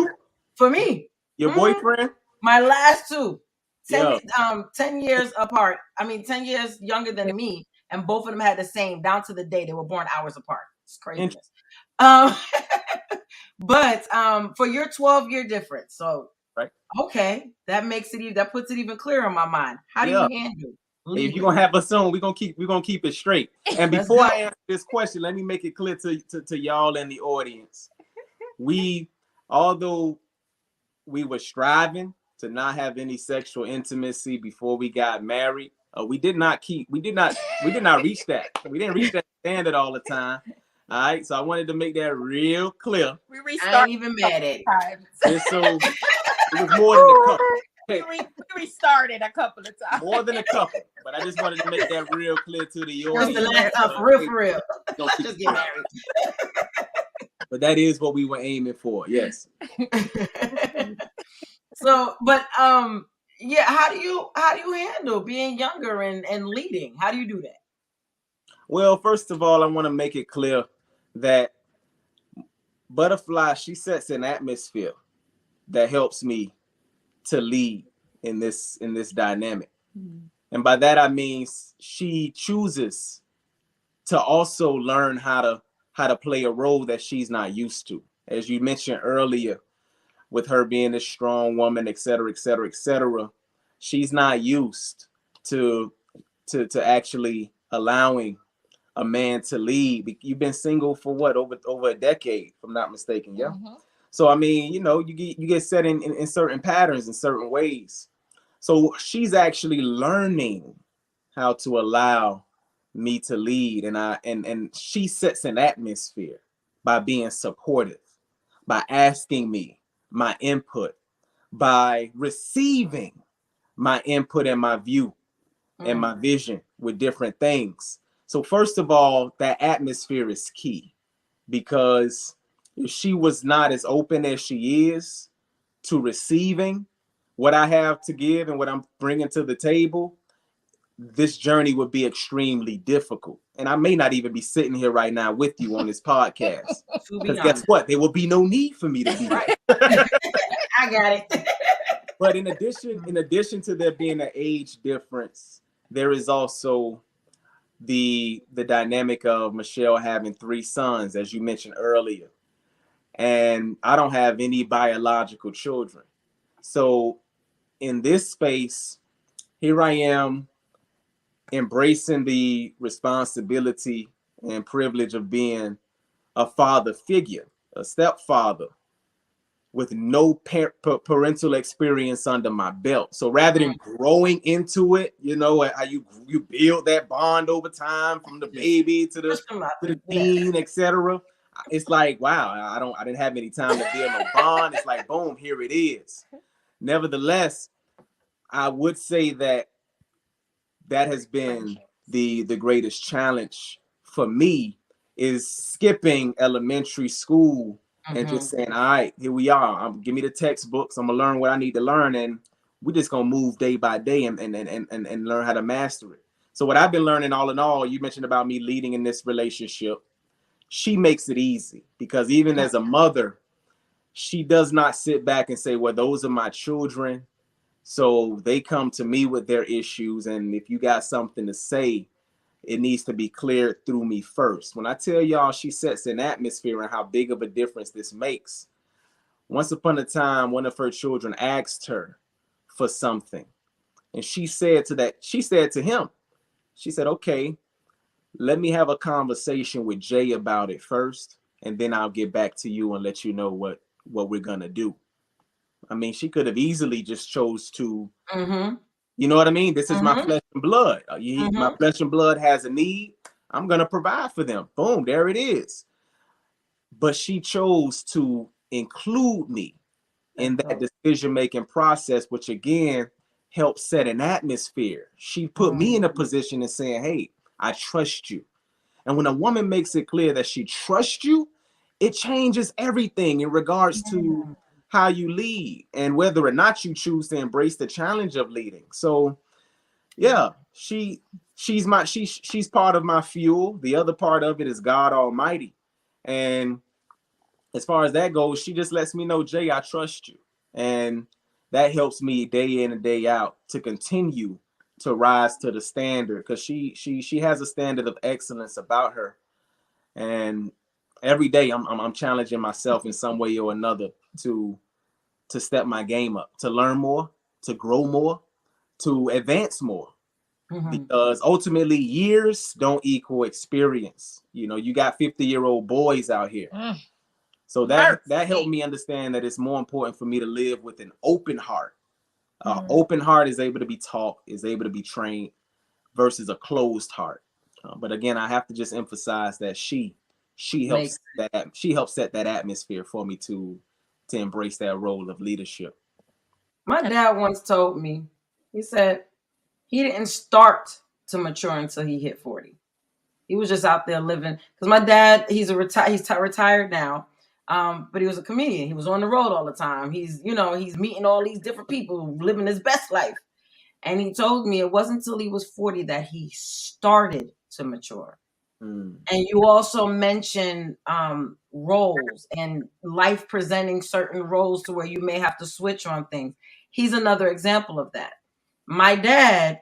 For me. Your boyfriend? My last two. 10 years apart. I mean, 10 years younger than me, and both of them had the same, down to the day. They were born hours apart. It's craziness. But for your 12-year difference, so right, okay, that puts it even clearer in my mind. How do you handle? Hey, if you're gonna have us on, we're gonna keep it straight. And before I answer this question, let me make it clear to y'all in the audience. Although we were striving to not have any sexual intimacy before we got married, we did not reach that. We didn't reach that standard all the time. All right, so I wanted to make that real clear. I ain't even mad at it. So it was more than a couple. We restarted a couple of times. More than a couple, but I just wanted to make that real clear to the audience. Just the last time, for real. Just get married. But that is what we were aiming for. Yes. So, but yeah, how do you handle being younger and leading? How do you do that? Well, first of all, I want to make it clear that Butterfly, she sets an atmosphere that helps me to lead in this dynamic. And by that I mean she chooses to also learn how to play a role that she's not used to. As you mentioned earlier, with her being a strong woman, et cetera, et cetera, et cetera, she's not used to actually allowing a man to lead. You've been single for what, over a decade, if I'm not mistaken, yeah. So I mean, you get set in certain patterns in certain ways. So she's actually learning how to allow me to lead, and she sets an atmosphere by being supportive, by asking me my input, by receiving my input and my view and my vision with different things. So first of all, that atmosphere is key, because if she was not as open as she is to receiving what I have to give and what I'm bringing to the table, this journey would be extremely difficult. And I may not even be sitting here right now with you on this podcast. Because guess what? There will be no need for me to be right. I got it. But in addition to there being an age difference, there is also the dynamic of Michelle having 3 sons, as you mentioned earlier. And I don't have any biological children. So in this space, here I am embracing the responsibility and privilege of being a father figure, a stepfather, with no parental experience under my belt. So rather than growing into it, how you build that bond over time from the baby to the teen, etc. It's like, wow, I didn't have any time to build no bond. It's like, boom, here it is. Nevertheless, I would say that has been the greatest challenge for me, is skipping elementary school and just saying, all right, here we are. Give me the textbooks. I'm gonna learn what I need to learn, and we're just gonna move day by day and learn how to master it. So what I've been learning, all in all, you mentioned about me leading in this relationship. She makes it easy, because even as a mother, she does not sit back and say, well, those are my children, so they come to me with their issues, and if you got something to say, it needs to be cleared through me first. When I tell y'all she sets an atmosphere and how big of a difference this makes. Once upon a time, one of her children asked her for something, and she said to him, she said, okay, let me have a conversation with Jay about it first, and then I'll get back to you and let you know what we're gonna do. I mean, she could have easily just chose to, you know what I mean? This is my flesh and blood. My flesh and blood has a need. I'm going to provide for them. Boom, there it is. But she chose to include me in that decision-making process, which again helps set an atmosphere. She put me in a position of saying, hey, I trust you. And when a woman makes it clear that she trusts you, it changes everything in regards to how you lead and whether or not you choose to embrace the challenge of leading. So yeah, she's part of my fuel. The other part of it is God Almighty. And as far as that goes, she just lets me know, Jay, I trust you. And that helps me day in and day out to continue to rise to the standard, because she has a standard of excellence about her. And every day I'm challenging myself in some way or another to step my game up, to learn more, to grow more, to advance more. Because ultimately years don't equal experience. You got 50-year-old boys out here. So that helped me understand that it's more important for me to live with an open heart. Open heart is able to be taught, is able to be trained, versus a closed heart. But again, I have to just emphasize that she helps set that atmosphere for me to embrace that role of leadership. My dad once told me, he said he didn't start to mature until he hit 40. He was just out there living. Because my dad, he's retired now. But he was a comedian. He was on the road all the time. He's meeting all these different people, living his best life. And he told me it wasn't until he was 40 that he started to mature. And you also mentioned roles and life presenting certain roles to where you may have to switch on things. He's another example of that. My dad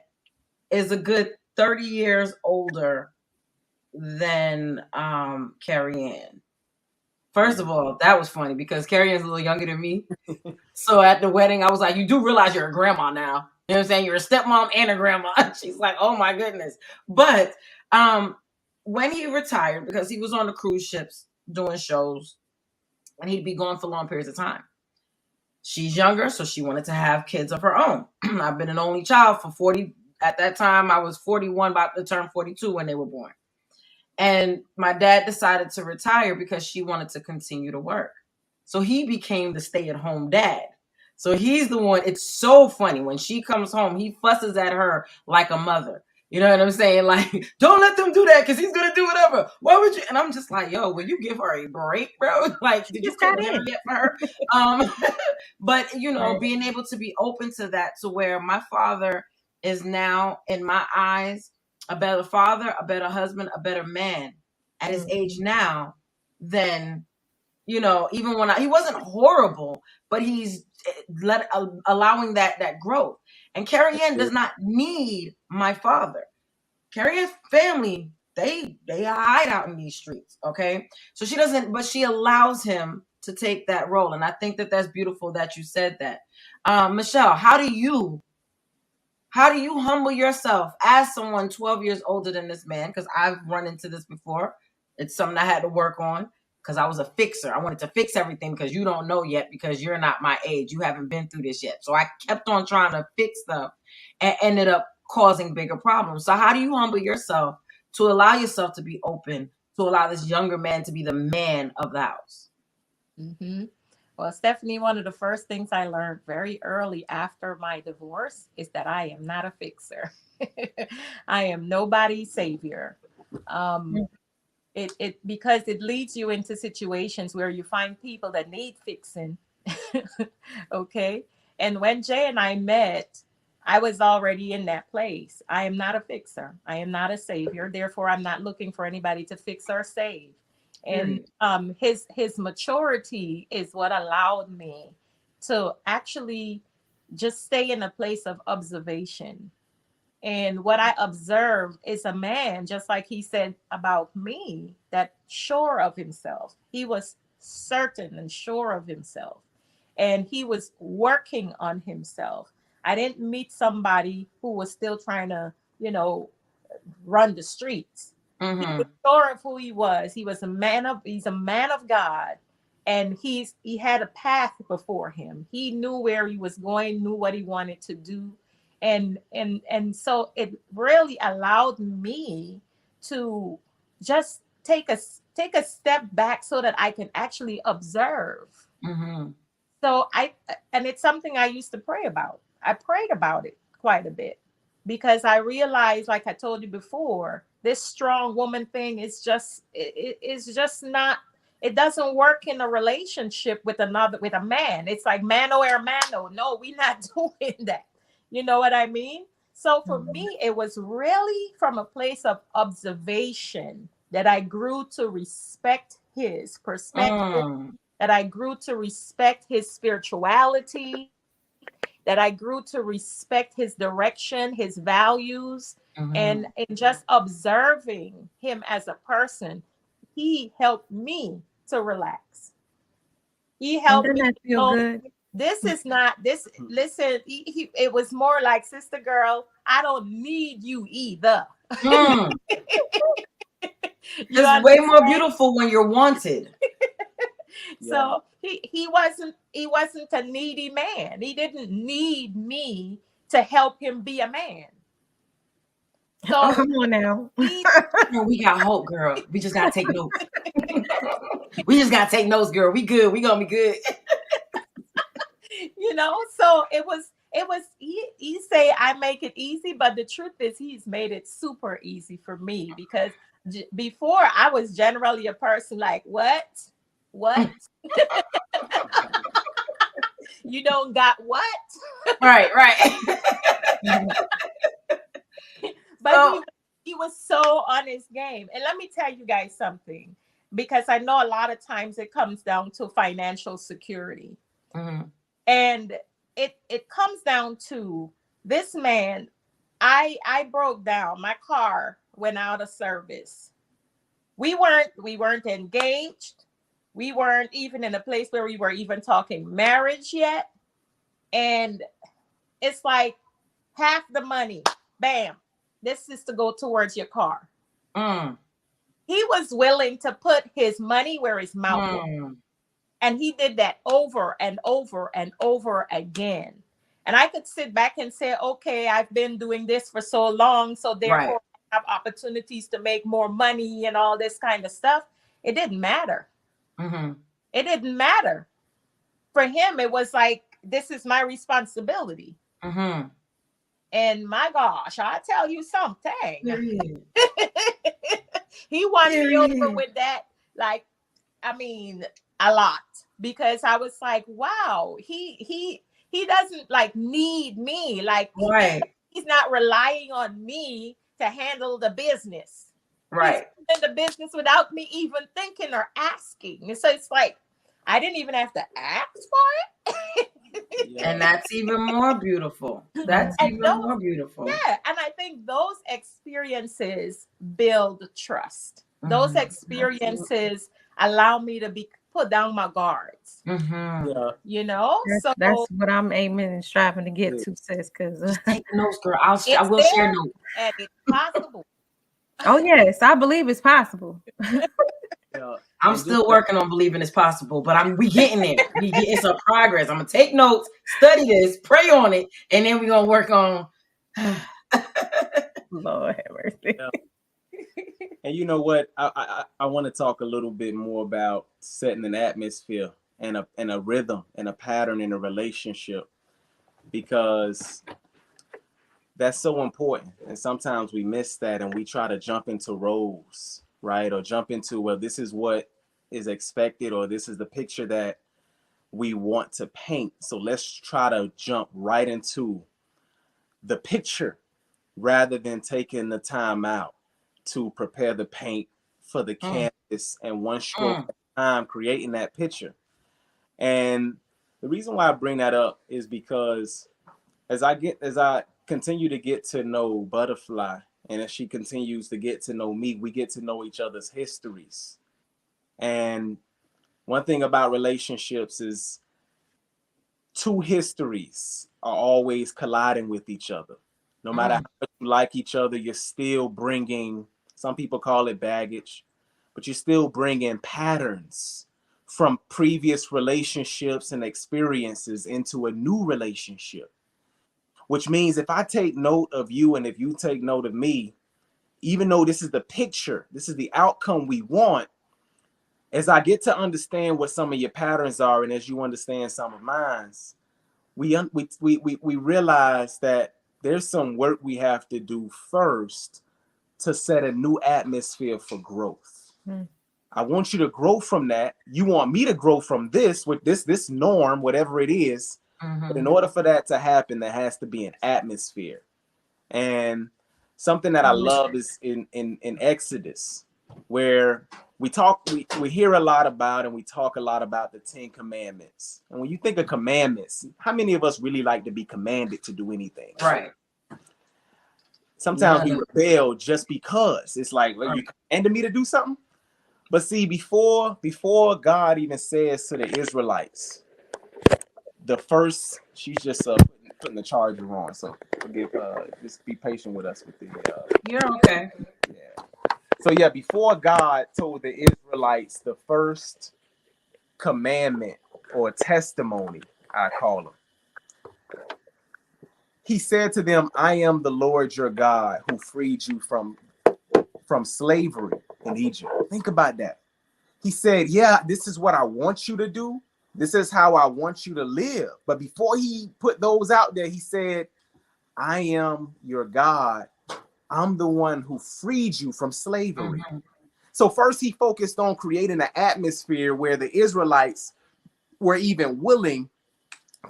is a good 30 years older than Carrie Ann. First of all, that was funny because Carrie Ann's a little younger than me. So at the wedding, I was like, you do realize you're a grandma now. You know what I'm saying? You're a stepmom and a grandma. She's like, oh my goodness. But when he retired, because he was on the cruise ships doing shows, and he'd be gone for long periods of time. She's younger, so she wanted to have kids of her own. I've been an only child for 40. At that time, I was 41, about to turn 42 when they were born. And my dad decided to retire because she wanted to continue to work. So he became the stay-at-home dad. So he's the one. It's so funny. When she comes home, he fusses at her like a mother. You know what I'm saying? Like, don't let them do that because he's going to do whatever. Why would you? And I'm just like, yo, will you give her a break, bro? Like, did you cook dinner yet for her? But, being able to be open to that, to where my father is now, in my eyes, a better father, a better husband, a better man at his age now than, even when he wasn't horrible, but he's allowing that growth. And Carrie Ann does not need my father. Carrie Ann's family, they hide out in these streets. Okay. So she doesn't, but she allows him to take that role. And I think that that's beautiful that you said that. Michelle, how do you humble yourself as someone 12 years older than this man? Because I've run into this before. It's something I had to work on because I was a fixer. I wanted to fix everything because you don't know yet because you're not my age. You haven't been through this yet. So I kept on trying to fix stuff and ended up causing bigger problems. So how do you humble yourself to allow yourself to be open, to allow this younger man to be the man of the house? Mm-hmm. Well, Stephanie, one of the first things I learned very early after my divorce is that I am not a fixer. I am nobody's savior. Because it leads you into situations where you find people that need fixing. Okay. And when Jay and I met, I was already in that place. I am not a fixer. I am not a savior. Therefore, I'm not looking for anybody to fix or save. And his maturity is what allowed me to actually just stay in a place of observation. And what I observed is a man, just like he said about me, that sure of himself. He was certain and sure of himself. And he was working on himself. I didn't meet somebody who was still trying to, run the streets. Mm-hmm. He was sure of who he was. He's a man of God. And he had a path before him. He knew where he was going, knew what he wanted to do. And so it really allowed me to just take a step back so that I can actually observe. Mm-hmm. So and it's something I used to pray about. I prayed about it quite a bit because I realized, like I told you before, this strong woman thing is just, it's just not, it doesn't work in a relationship with a man. It's like mano hermano. No, we're not doing that. You know what I mean? So for me, it was really from a place of observation that I grew to respect his perspective, that I grew to respect his spirituality, that I grew to respect his direction, his values, and just observing him as a person, he helped me to relax. He helped me feel good. This is not this. Listen, it was more like, sister girl, I don't need you either. It's way more beautiful when you're wanted. So he wasn't a needy man. He didn't need me to help him be a man. So come on now. We got hope, girl. We just gotta take notes. We just gotta take notes, girl. We good. We gonna be good. So it was he say I make it easy, but the truth is he's made it super easy for me, because before I was generally a person like, what? What? You don't got what? Right. But So, he was so on his game. And let me tell you guys something, because I know a lot of times it comes down to financial security. mhm. And it comes down to this man. I broke down. My car went out of service. We weren't engaged. We weren't even in a place where we were even talking marriage yet. And it's like half the money, bam, this is to go towards your car. Mm, He was willing to put his money where his mouth was. mm. And he did that over and over and over again. And I could sit back and say, okay, I've been doing this for so long, so Right. therefore I have opportunities to make more money and all this kind of stuff. It didn't matter. Mhm. It didn't matter. For him, it was like, this is my responsibility. Mhm. And my gosh, I tell you something. Period. He won me over Period. with that. Like, I mean, a lot, because I was like, wow, he doesn't like need me. Like, Right. he's not relying on me to handle the business. Right. He's in the business without me even thinking or asking. And so it's like, I didn't even have to ask for it. And that's even more beautiful. That's And even those, more beautiful. yeah, and I think those experiences build trust. Those Mhm. experiences allow me to be put down my guards. Mhm. Yeah. You know, so That's what I'm aiming and striving to get to, sis. Because Just take notes, girl. I it's will share there notes. and it's possible. oh yes, I believe it's possible. Yeah. I'm And still just working on believing it's possible, but we getting there. It's a progress. I'm gonna take notes, study this, pray on it, and then we're gonna work on. Lord have mercy. yeah. And you know what? I want to talk a little bit more about setting an atmosphere and a rhythm and a pattern in a relationship, because that's so important. And sometimes we miss that and we try to jump into roles, right? Or jump into, well, this is what is expected, or this is the picture that we want to paint. So let's try to jump right into the picture rather than taking the time out to prepare the paint for the canvas and one stroke at a time creating that picture. And the reason why I bring that up is because as I continue to get to know Butterfly, and as she continues to get to know me, we get to know each other's histories. And one thing about relationships is two histories are always colliding with each other. No matter how much you like each other, you're still bringing, some people call it baggage, but you're still bringing patterns from previous relationships and experiences into a new relationship. Which means if I take note of you and if you take note of me, even though this is the picture, this is the outcome we want, as I get to understand what some of your patterns are, and as you understand some of mine, we realize that there's some work we have to do first to set a new atmosphere for growth. I want you to grow from that. You want me to grow from this with this norm, whatever it is. But in order for that to happen, there has to be an atmosphere. And something that I love is in Exodus, where we hear a lot about and we talk a lot about the 10 commandments. And when you think of commandments, how many of us really like to be commanded to do anything? Right. Sometimes we rebel just because it's like, well, you commanded me to do something. But see, before God even says to the Israelites, the first, she's just putting the charger on, so forgive, just be patient with us with the You're okay. yeah. So yeah, before God told the Israelites the first commandment or testimony, I call them, he said to them, I am the Lord your God who freed you from slavery in Egypt. Think about that. He said, yeah, this is what I want you to do. This is how I want you to live. But before he put those out there, he said, I am your God. I'm the one who freed you from slavery. So first he focused on creating an atmosphere where the Israelites were even willing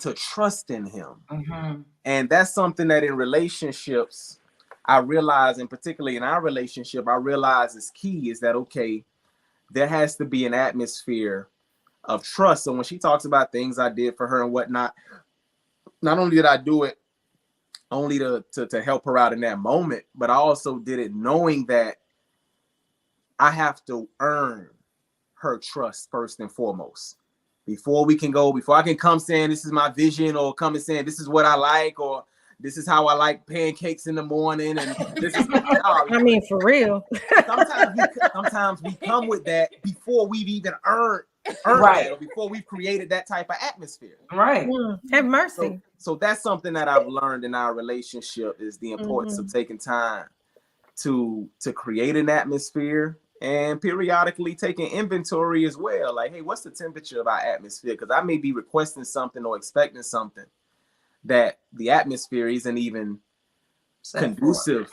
to trust in him. Mm-hmm. And that's something that in relationships, I realize, and particularly in our relationship, I realize is key, is that, okay, there has to be an atmosphere of trust. So when she talks about things I did for her and whatnot, not only did I do it only to help her out in that moment, but I also did it knowing that I have to earn her trust first and foremost. Before I can come saying this is my vision, or come and saying this is what I like, or this is how I like pancakes in the morning, and this is I mean, for real. sometimes we come with that before we've even earned Right. that, or before we've created that type of atmosphere. Right. Have mercy. So that's something that I've learned in our relationship, is the importance of taking time to create an atmosphere, and periodically taking inventory as well. Like, hey, what's the temperature of our atmosphere? Because I may be requesting something or expecting something that the atmosphere isn't even conducive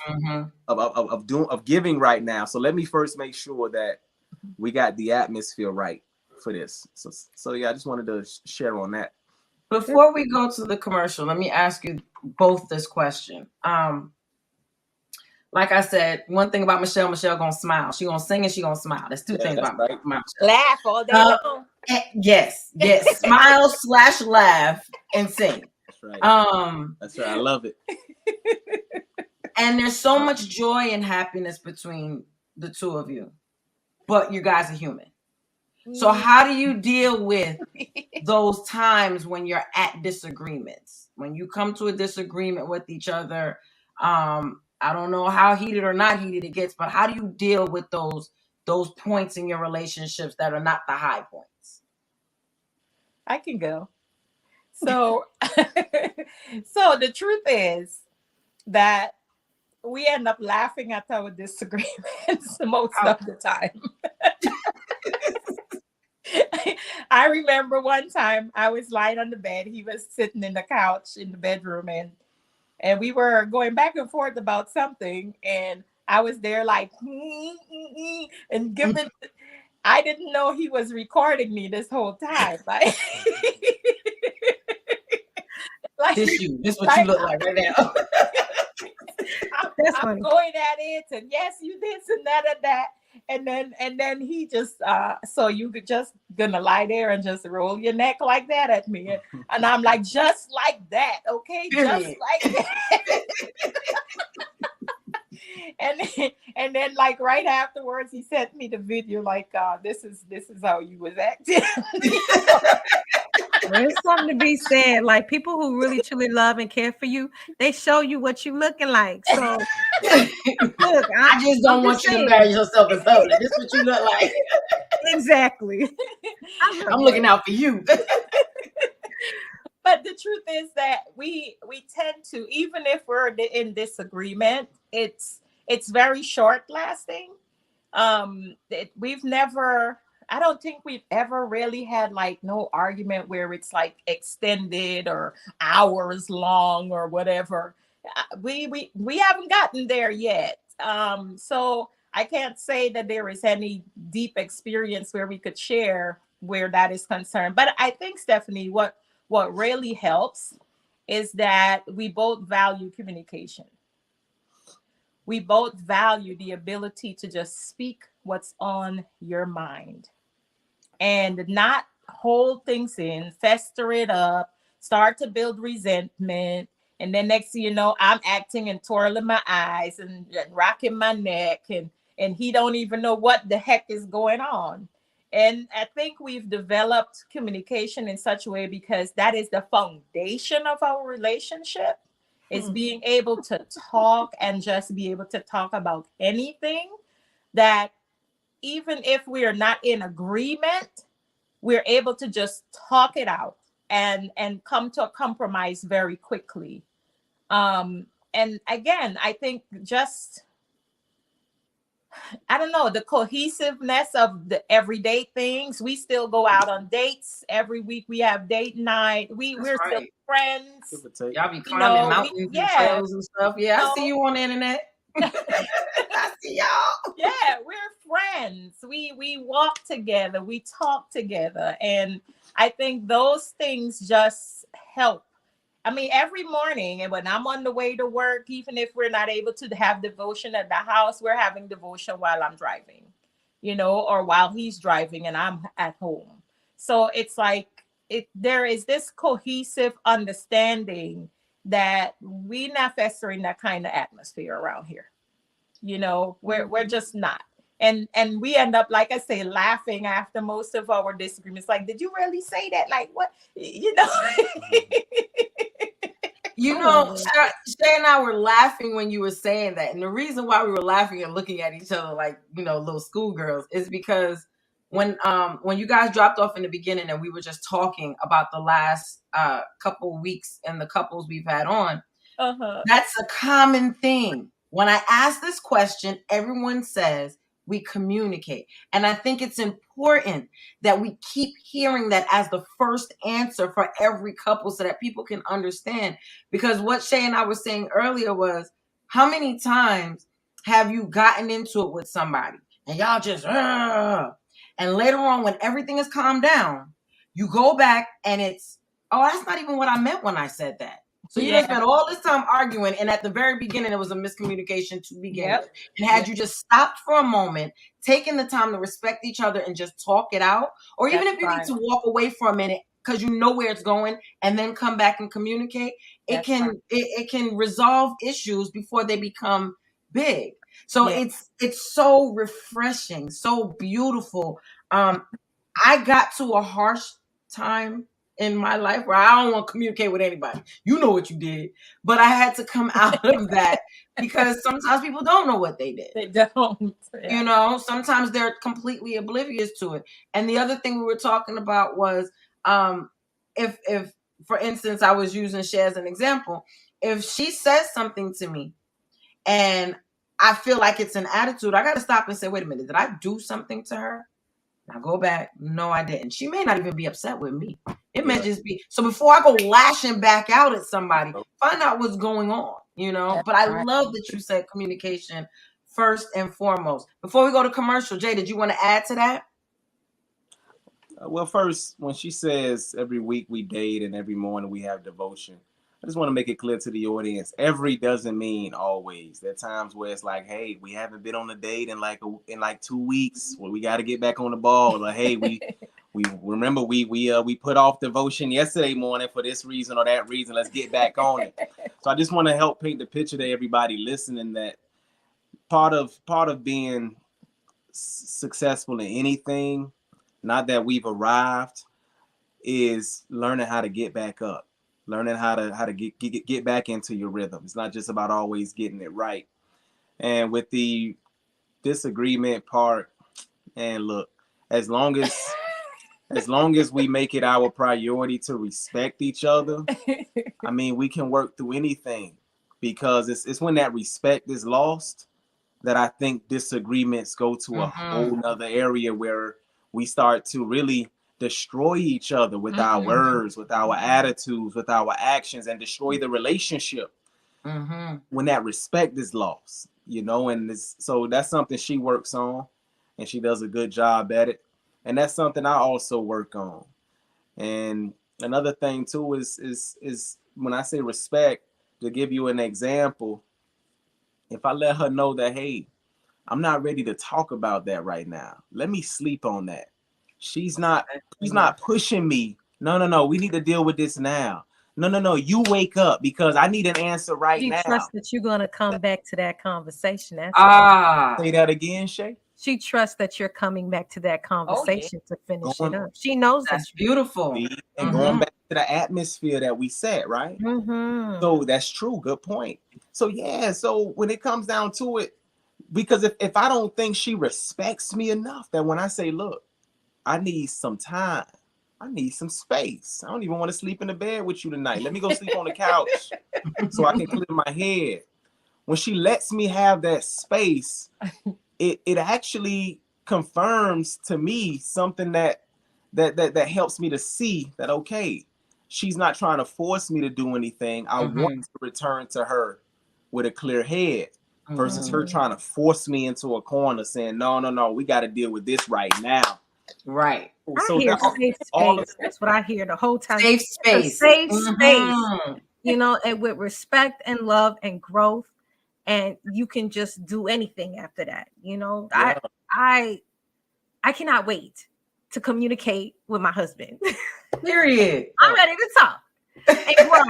of giving right now. So let me first make sure that we got the atmosphere right for this. So yeah, I just wanted to share on that. Before we go to the commercial, let me ask you both this question. Like I said, one thing about Michelle gonna smile. She gonna sing and she gonna smile. That's two things about right. Michelle. Laugh all day long. Yes. Smile / laugh and sing. That's right. That's right. I love it. And there's so much joy and happiness between the two of you, but you guys are human. So how do you deal with those times when you're at disagreements? When you come to a disagreement with each other, I don't know how heated or not heated it gets, but how do you deal with those points in your relationships that are not the high points? I can go. So, so the truth is that we end up laughing at our disagreements most of the time. I remember one time I was lying on the bed. He was sitting in the couch in the bedroom, and we were going back and forth about something. And I was there like, and giving. I didn't know he was recording me this whole time. Like, This what you look like right now. I'm going at it, and yes, you this and that and that. And then he just so you could just gonna lie there and just roll your neck like that at me. And I'm like, just like that, okay? Period. Just like that. and then like right afterwards he sent me the video like this is how you was acting. There's something to be said. Like, people who really truly love and care for you, they show you what you looking like. So look, I just don't want you to embarrass yourself in public. This is what you look like. Exactly. I'm looking out for you. But the truth is that we tend to, even if we're in disagreement, it's very short lasting. I don't think we've ever really had like no argument where it's like extended or hours long or whatever. We haven't gotten there yet. So I can't say that there is any deep experience where we could share where that is concerned. But I think, Stephanie, what really helps is that we both value communication. We both value the ability to just speak what's on your mind and not hold things in, fester it up, start to build resentment. And then next thing you know, I'm acting and twirling my eyes and rocking my neck, and he don't even know what the heck is going on. And I think we've developed communication in such a way because that is the foundation of our relationship, is being able to talk and just be able to talk about anything, that even if we are not in agreement, we're able to just talk it out and come to a compromise very quickly. And again, I think just, I don't know, the cohesiveness of the everyday things. We still go out on dates every week. We have date night. We're still friends. Y'all be climbing mountains and trails and stuff. Yeah, I see you on the internet. I see y'all. Yeah, we're friends. We walk together, we talk together, and I think those things just help. I mean, every morning, and when I'm on the way to work, even if we're not able to have devotion at the house, we're having devotion while I'm driving, or while he's driving and I'm at home. So it's like there is this cohesive understanding that we not festering that kind of atmosphere around here. We're just not. And we end up, like I say, laughing after most of our disagreements. Like, did you really say that? Like, what? Shay and I were laughing when you were saying that. And the reason why we were laughing and looking at each other like, little schoolgirls is because when you guys dropped off in the beginning and we were just talking about the last couple weeks and the couples we've had on, that's a common thing. When I ask this question, everyone says we communicate. And I think it's important that we keep hearing that as the first answer for every couple so that people can understand. Because what Shay and I were saying earlier was, how many times have you gotten into it with somebody and y'all just, and later on when everything is calmed down, you go back and it's, oh, that's not even what I meant when I said that. So you just spent all this time arguing, and at the very beginning, it was a miscommunication to begin with. And had you just stopped for a moment, taken the time to respect each other and just talk it out, or even if you need to walk away for a minute because you know where it's going, and then come back and communicate, it can resolve issues before they become big. So it's so refreshing, so beautiful. I got to a harsh time in my life where I don't want to communicate with anybody. You know what you did. But I had to come out of that because sometimes people don't know what they did. They don't. Yeah. Sometimes they're completely oblivious to it. And the other thing we were talking about was if for instance, I was using Shay as an example, if she says something to me and I feel like it's an attitude, I got to stop and say, wait a minute, did I do something to her? Now go back. No, I didn't. She may not even be upset with me. It may just be. So before I go lashing back out at somebody, find out what's going on, But I love that you said communication first and foremost. Before we go to commercial, Jay, did you want to add to that? Well, first, when she says every week we date and every morning we have devotion, I just want to make it clear to the audience, every doesn't mean always. There are times where it's like, hey, we haven't been on a date in like 2 weeks. Well, we got to get back on the ball. Or hey, we remember we put off devotion yesterday morning for this reason or that reason. Let's get back on it. So I just want to help paint the picture to everybody listening that part of being successful in anything, not that we've arrived, is learning how to get back up. Learning how to get back into your rhythm. It's not just about always getting it right. And with the disagreement part, and look, as long as we make it our priority to respect each other, I mean, we can work through anything, because it's when that respect is lost that I think disagreements go to a whole nother area where we start to really destroy each other with our words, with our attitudes, with our actions, and destroy the relationship when that respect is lost, and so that's something she works on, and she does a good job at it. And that's something I also work on. And another thing too is when I say respect, to give you an example, if I let her know that, hey, I'm not ready to talk about that right now, let me sleep on that. She's not pushing me. No, we need to deal with this now. No, you wake up because I need an answer now. She trusts that you're going to come back to that conversation. Say that again, Shay. She trusts that you're coming back to that conversation to finish it up. She knows that's beautiful. And going back to the atmosphere that we set, right? So that's true. Good point. So so when it comes down to it, because if I don't think she respects me enough, that when I say, look, I need some time, I need some space, I don't even want to sleep in the bed with you tonight, let me go sleep on the couch so I can clear my head. When she lets me have that space, it actually confirms to me something that helps me to see that, okay, she's not trying to force me to do anything. I want to return to her with a clear head. versus her trying to force me into a corner saying, no, we got to deal with this right now. Right. I So hear that, safe space. That's what I hear the whole time. Safe It's a space. safe space, you know, and with respect and love and growth, and you can just do anything after that. You know, Yeah. I cannot wait to communicate with my husband. Period. I'm ready to talk and grow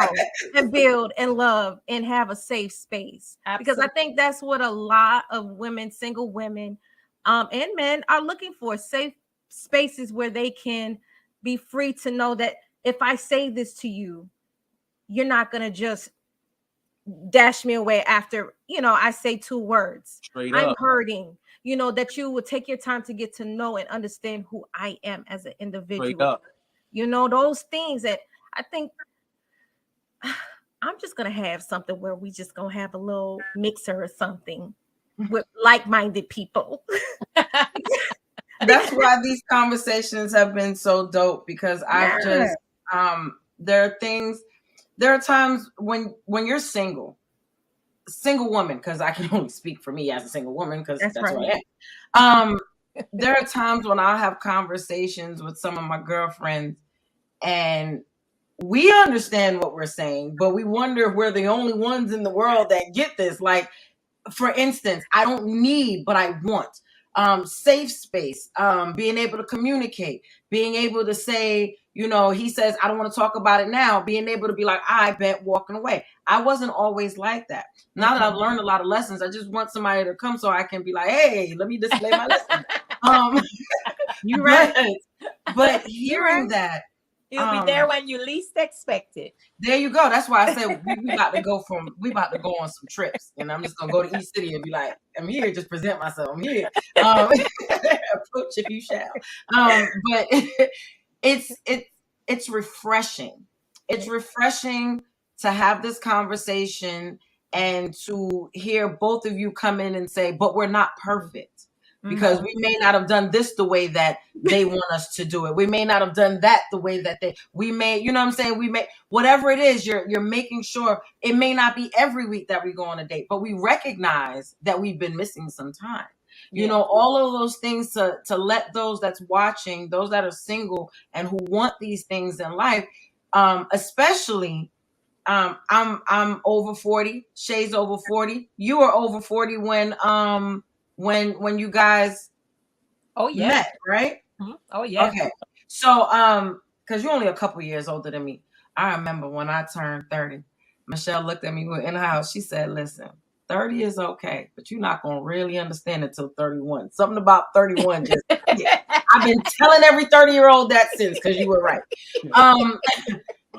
and build and love and have a safe space. Because I think that's what a lot of women, single women, and men are looking for, safe spaces where they can be free to know that if I say this to you, you're not going to just dash me away after, you know, I say 2 words. Straight I'm up. hurting, you know, that you would take your time to get to know and understand who I am as an Straight individual. up. You know, those things that I think I'm just going to have something where we just going to have a little mixer or something with like-minded people. That's why these conversations have been so dope, because I've just there are times when you're single woman, because I can only speak for me as a single woman, because that's right. who I am. There are times when I'll have conversations with some of my girlfriends and we understand what we're saying, but we wonder if we're the only ones in the world that get this. Like, for instance, I don't need, but I want safe space, being able to communicate, being able to say, you know, he says, I don't want to talk about it now, being able to be like, I bet, walking away. I wasn't always like that. Now that I've learned a lot of lessons, I just want somebody to come so I can be like, hey, let me display my lesson. You're right. But hearing that, you'll be there when you least expect it. There you go. That's why I said we about to go on some trips, and I'm just gonna go to each city and be like, I'm here, just present myself. I'm here. Approach if you shall. But it's refreshing. It's refreshing to have this conversation and to hear both of you come in and say, but we're not perfect. Because we may not have done this the way that they want us to do it. We may not have done that the way that we may, you know what I'm saying? We may, whatever it is, you're making sure it may not be every week that we go on a date, but we recognize that we've been missing some time. You know, all of those things to let those that's watching, those that are single and who want these things in life, especially, I'm over 40, Shay's over 40. You were over 40 when you guys met, right? Oh yeah. Okay. So because you're only a couple years older than me. I remember when I turned 30, Michelle looked at me in the house. She said, listen, 30 is okay, but you're not gonna really understand it till 31. Something about 31 just I've been telling every 30-year-old that since, because you were right.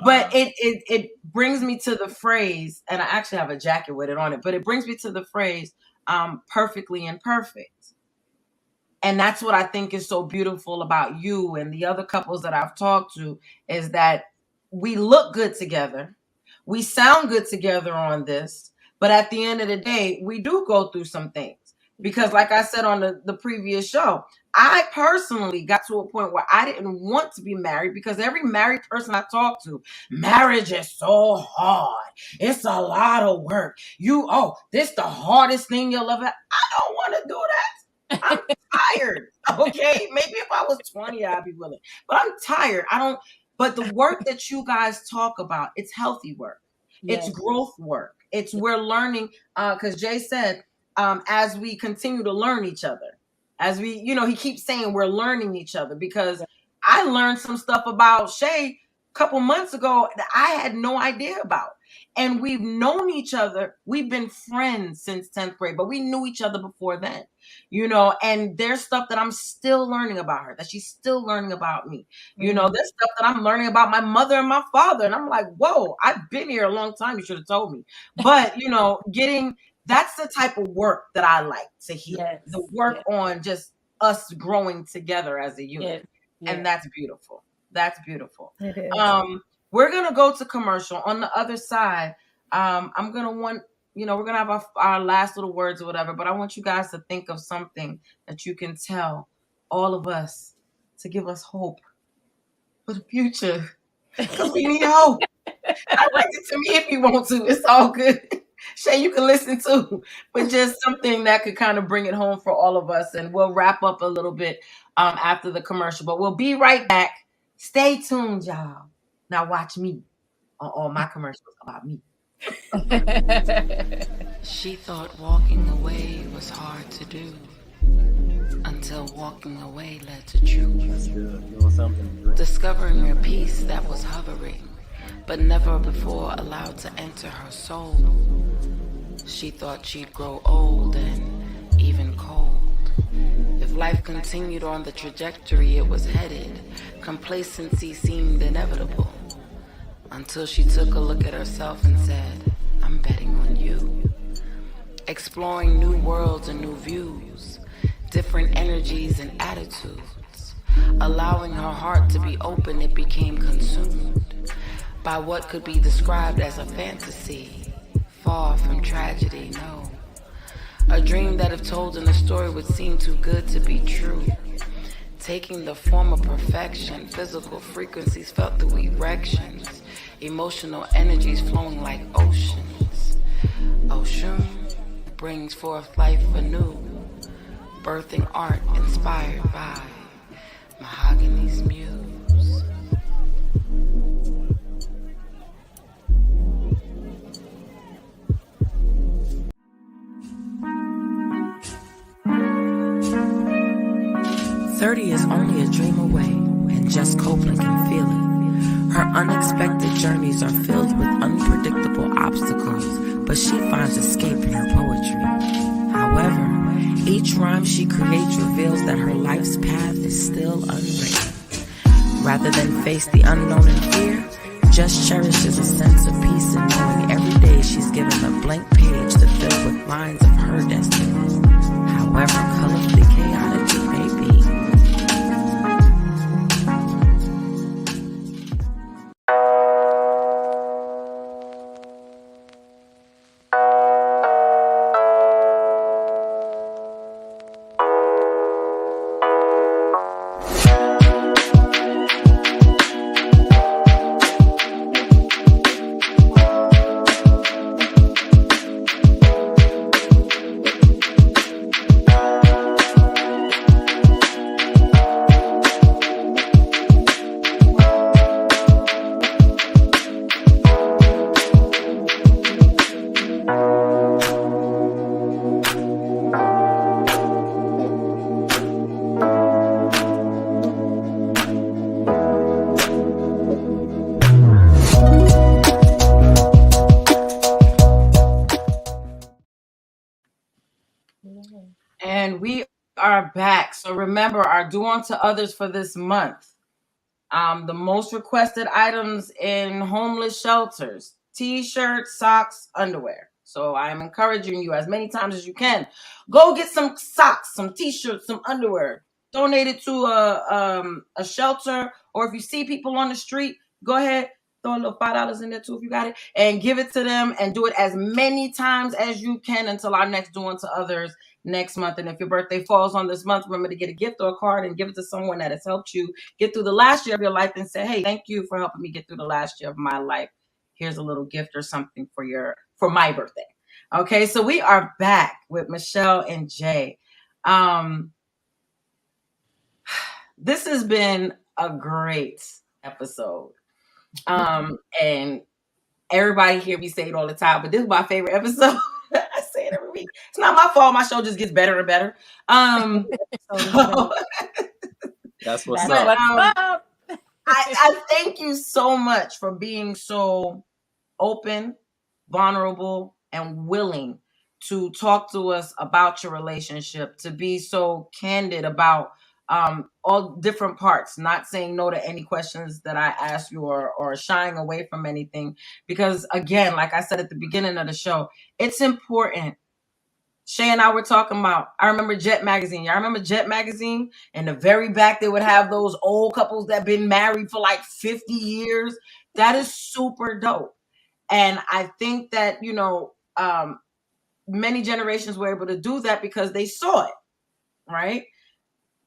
But it brings me to the phrase, and I actually have a jacket with it on it, but it brings me to the phrase, perfectly imperfect. And that's what I think is so beautiful about you and the other couples that I've talked to, is that we look good together. We sound good together on this. But at the end of the day, we do go through some things. Because like I said on the previous show, I personally got to a point where I didn't want to be married, because every married person I talk to, marriage is so hard. It's a lot of work. This the hardest thing you'll ever. I don't want to do that. I'm tired. Okay. Maybe if I was 20, I'd be willing. But I'm tired. But the work that you guys talk about, it's healthy work. It's growth work. It's we're learning, because Jay said, as we continue to learn each other, as we, he keeps saying we're learning each other, because I learned some stuff about Shay a couple months ago that I had no idea about. And we've known each other. We've been friends since 10th grade, but we knew each other before then, and there's stuff that I'm still learning about her, that she's still learning about me. There's stuff that I'm learning about my mother and my father. And I'm like, whoa, I've been here a long time. You should have told me. But, that's the type of work that I like to hear. Yes. The work on just us growing together as a unit. Yes. And that's beautiful. That's beautiful. It is. We're going to go to commercial. On the other side, I'm going to we're going to have our last little words or whatever, but I want you guys to think of something that you can tell all of us to give us hope for the future. Because we need hope. Write it to me if you want to. It's all good. Shay, you can listen too, but just something that could kind of bring it home for all of us. And we'll wrap up a little bit after the commercial, but we'll be right back. Stay tuned, y'all. Now watch me on all my commercials about me. She thought walking away was hard to do until walking away led to truth. That's good. Doing something. Discovering a peace that was hovering, but never before allowed to enter her soul. She thought she'd grow old and even cold. If life continued on the trajectory it was headed, complacency seemed inevitable. Until she took a look at herself and said, I'm betting on you. Exploring new worlds and new views, different energies and attitudes. Allowing her heart to be open, it became consumed by what could be described as a fantasy, far from tragedy, no. A dream that if told in a story would seem too good to be true. Taking the form of perfection, physical frequencies felt through erections, emotional energies flowing like oceans. Ocean brings forth life anew, birthing art inspired by Mahogany's muse. 30 is only a dream away, and Jess Copeland can feel it. Her unexpected journeys are filled with unpredictable obstacles, but she finds escape in her poetry. However, each rhyme she creates reveals that her life's path is still unwritten. Rather than face the unknown in fear, Jess cherishes a sense of peace in knowing every day she's given a blank page to fill with lines of her destiny. However colorfully chaotic it may be. And we are back. So remember our do unto others for this month. The most requested items in homeless shelters: t-shirts, socks, underwear. So I am encouraging you as many times as you can. Go get some socks, some t-shirts, some underwear. Donate it to a shelter, or if you see people on the street, go ahead, throw a little $5 in there too if you got it, and give it to them, and do it as many times as you can until our next do unto others next month. And if your birthday falls on this month, remember to get a gift or a card and give it to someone that has helped you get through the last year of your life and say, hey, thank you for helping me get through the last year of my life. Here's a little gift or something for my birthday. Okay, so we are back with Michelle and Jay. This has been a great episode. And everybody here, we say it all the time, but this is my favorite episode. I say it every week. It's not my fault. My show just gets better and better. That's what's up. I thank you so much for being so open, vulnerable, and willing to talk to us about your relationship, to be so candid about all different parts, not saying no to any questions that I ask you or shying away from anything. Because again, like I said at the beginning of the show, it's important. Shay and I were talking about, I remember Jet Magazine. Y'all remember Jet Magazine? In the very back, they would have those old couples that been married for like 50 years. That is super dope. And I think that, many generations were able to do that because they saw it, right?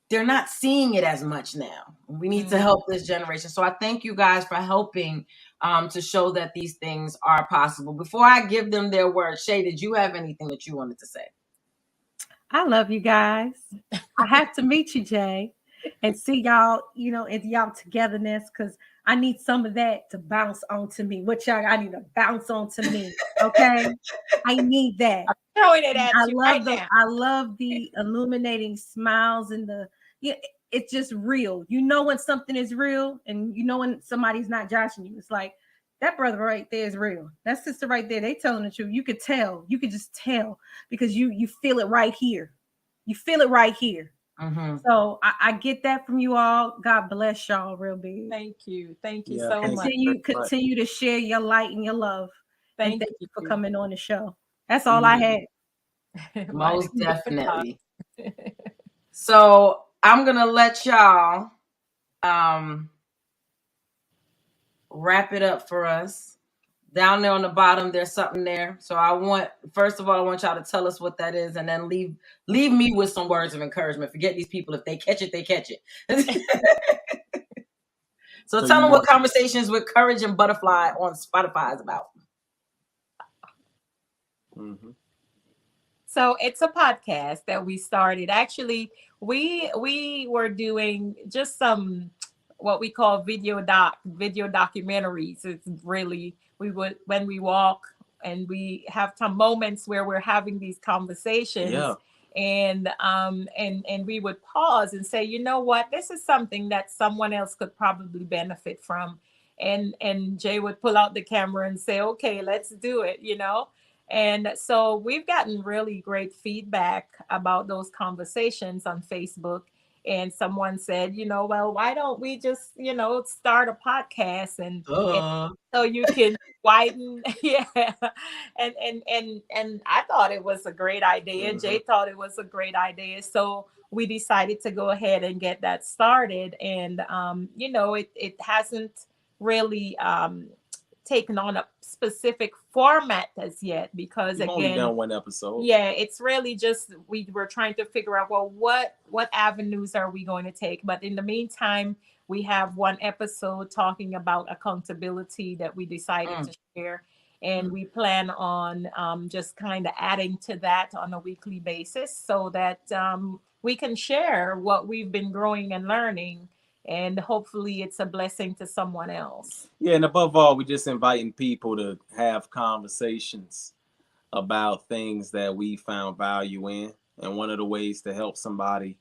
They're not seeing it as much now. We need to help this generation. So I thank you guys for helping to show that these things are possible. Before I give them their word, Shay, did you have anything that you wanted to say? I love you guys. I have to meet you, Jay, and see y'all, and y'all togetherness, because I need some of that to bounce onto me. I need to bounce onto me. Okay. I need that. I'm throwing it at you right now. I love the illuminating smiles and it's just real. You know when something is real, and you know when somebody's not joshing you. It's like that brother right there is real. That sister right there, they telling the truth. You could tell. You could just tell because you feel it right here. You feel it right here. Mm-hmm. So I get that from you all. God bless y'all real big. Thank you so much. Continue to share your light and your love. Thank you for coming on the show. That's all I had. Most definitely. So I'm gonna let y'all wrap it up for us. Down there on the bottom, there's something there. So first of all, I want y'all to tell us what that is, and then leave me with some words of encouragement. Forget these people. If they catch it, they catch it. So tell them what Conversations with Courage and Butterfly on Spotify is about. Mm-hmm. So it's a podcast that we started. Actually, we were doing just some what we call video documentaries. It's really when we walk and we have some moments where we're having these conversations. Yeah. And we would pause and say, you know what, this is something that someone else could probably benefit from. And Jay would pull out the camera and say, okay, let's do it, And so we've gotten really great feedback about those conversations on Facebook. And someone said, well, why don't we just, start a podcast and so you can widen. Yeah. And I thought it was a great idea. Mm-hmm. Jay thought it was a great idea. So we decided to go ahead and get that started. And, it hasn't really taken on a specific format as yet, because We've only done one episode. Yeah, it's really just we were trying to figure out, well, what avenues are we going to take? But in the meantime, we have one episode talking about accountability that we decided to share, and we plan on just kind of adding to that on a weekly basis so that we can share what we've been growing and learning. And hopefully it's a blessing to someone else. Yeah, and above all, we're just inviting people to have conversations about things that we found value in. And one of the ways to help somebody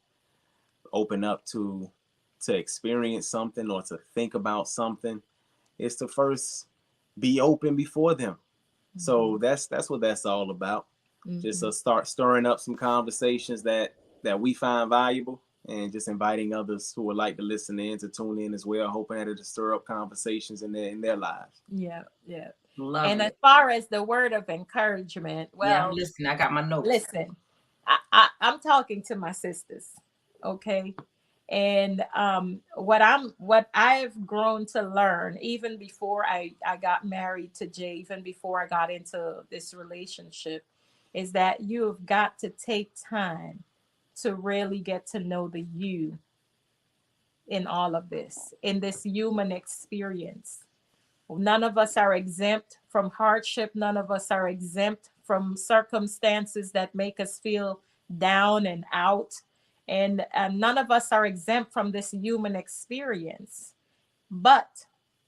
open up to experience something or to think about something is to first be open before them. Mm-hmm. So that's what that's all about. Mm-hmm. Just to start stirring up some conversations that we find valuable, and just inviting others who would like to listen in to tune in as well, hoping that it'll stir up conversations in their lives. Yeah. Love it. As far as the word of encouragement, well, listen, I got my notes. Listen, I'm talking to my sisters, okay? And what I've grown to learn, even before I got married to Jay, even before I got into this relationship, is that you've got to take time to really get to know the you in all of this, in this human experience. None of us are exempt from hardship. None of us are exempt from circumstances that make us feel down and out. And none of us are exempt from this human experience. But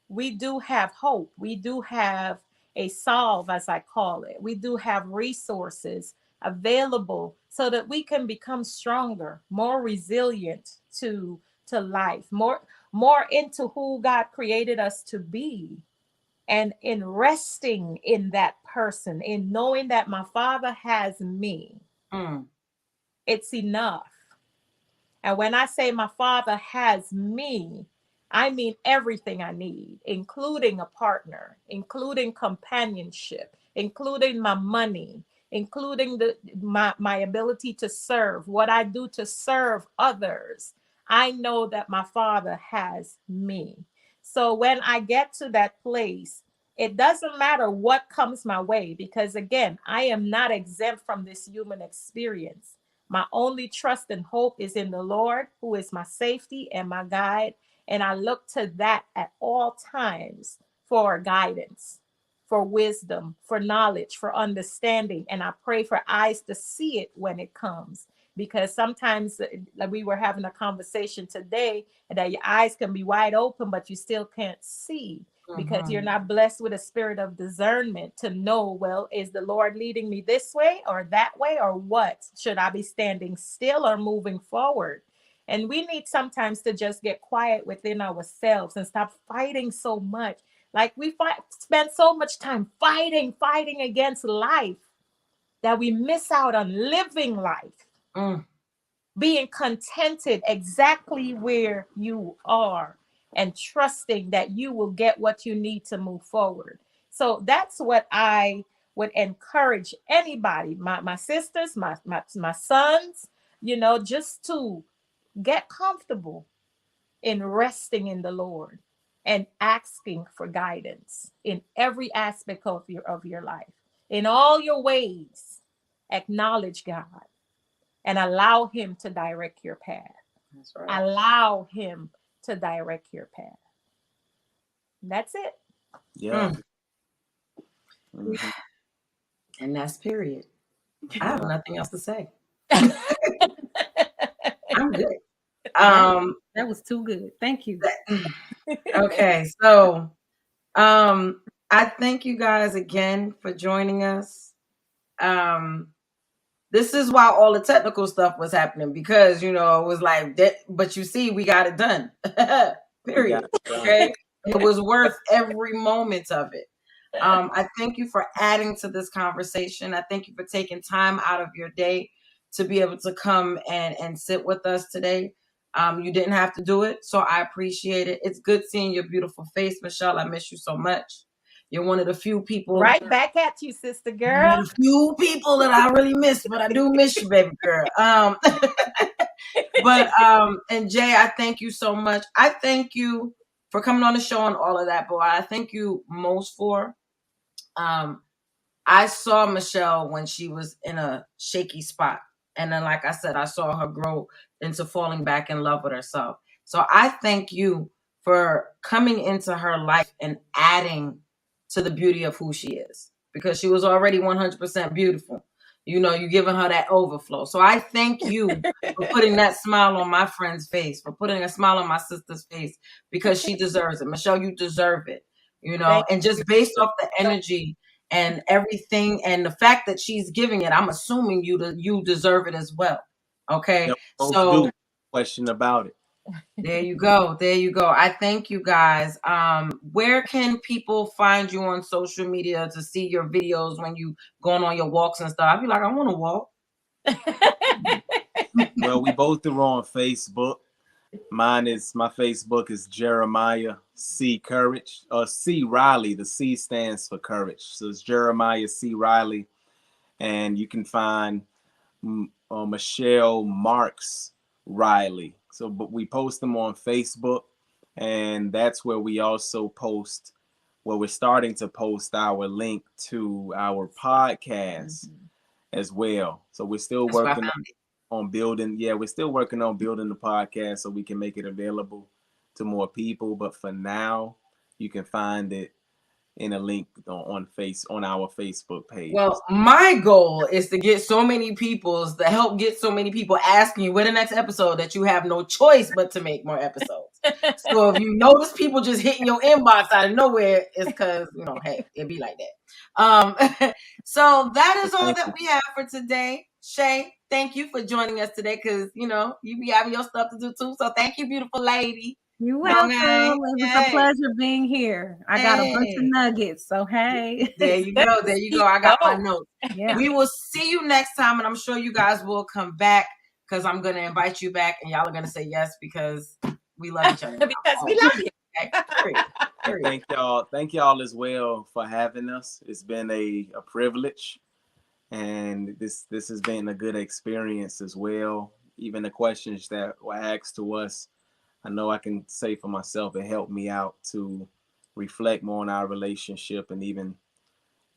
we do have hope. We do have a solve, as I call it. We do have resources available so that we can become stronger, more resilient to life, more into who God created us to be. And in resting in that person, in knowing that my Father has me, it's enough. And when I say my Father has me, I mean everything I need, including a partner, including companionship, including my money, including my ability to serve, what I do to serve others. I know that my Father has me. So when I get to that place, it doesn't matter what comes my way, because again, I am not exempt from this human experience. My only trust and hope is in the Lord, who is my safety and my guide. And I look to that at all times for guidance, for wisdom, for knowledge, for understanding. And I pray for eyes to see it when it comes. Because sometimes, like we were having a conversation today, that your eyes can be wide open, but you still can't see because you're not blessed with a spirit of discernment to know, well, is the Lord leading me this way or that way, or what? Should I be standing still or moving forward? And we need sometimes to just get quiet within ourselves and stop fighting so much. Like we spend so much time fighting against life that we miss out on living life. Being contented exactly where you are and trusting that you will get what you need to move forward. So that's what I would encourage anybody, my sisters, my sons, just to get comfortable in resting in the Lord and asking for guidance in every aspect of your life. In all your ways, acknowledge God and allow him to direct your path. That's right. Allow him to direct your path. That's it. Yeah. And that's period. I have nothing else to say. I'm good. That was too good. Thank you. Okay, so I thank you guys again for joining us. This is why all the technical stuff was happening, because it was like that, but you see, we got it done. Period. Okay. It was worth every moment of it. I thank you for adding to this conversation. I thank you for taking time out of your day to be able to come and sit with us today. You didn't have to do it, so I appreciate it. It's good seeing your beautiful face, Michelle. I miss you so much. You're one of the few people. Right back at you, sister girl. One of the few people that I really miss, but I do miss you, baby girl. And Jay, I thank you so much. I thank you for coming on the show and all of that, but I thank you most for I saw Michelle when she was in a shaky spot. And then, like I said, I saw her grow into falling back in love with herself. So I thank you for coming into her life and adding to the beauty of who she is, because she was already 100% beautiful. You're giving her that overflow. So I thank you for putting that smile on my friend's face, for putting a smile on my sister's face, because she deserves it. Michelle, you deserve it, and just based off the energy and everything and the fact that she's giving it, I'm assuming you deserve it as well. Okay. Yep, so do. Question about it. There you go. I thank you guys. Where can people find you on social media to see your videos when you going on your walks and stuff? I'd be like, I want to walk. Well, we both are on Facebook. My Facebook is Jeremiah C. Courage, or C. Riley. The C stands for courage. So it's Jeremiah C. Riley. And you can find Michelle Marks Riley. So, but we post them on Facebook, and that's where we also post, we're starting to post our link to our podcast as well. So we're still working on building. Yeah, we're still working on building the podcast so we can make it available to more people. But for now, you can find it in a link on our Facebook page. Well, my goal is to get so many people asking you where the next episode, that you have no choice but to make more episodes. So if you notice people just hitting your inbox out of nowhere, it's because, hey, it'd be like that. So that is all that we have for today. Shay, thank you for joining us today, because, you be having your stuff to do too. So thank you, beautiful lady. You're welcome. It was a pleasure being here. I got a bunch of nuggets. So, hey. There you go. I got my notes. Yeah. We will see you next time. And I'm sure you guys will come back, because I'm going to invite you back. And y'all are going to say yes, because we love each other. Because we love you. Okay. Thank y'all as well for having us. It's been a privilege. And this has been a good experience as well. Even the questions that were asked to us, I know I can say for myself, it helped me out to reflect more on our relationship, and even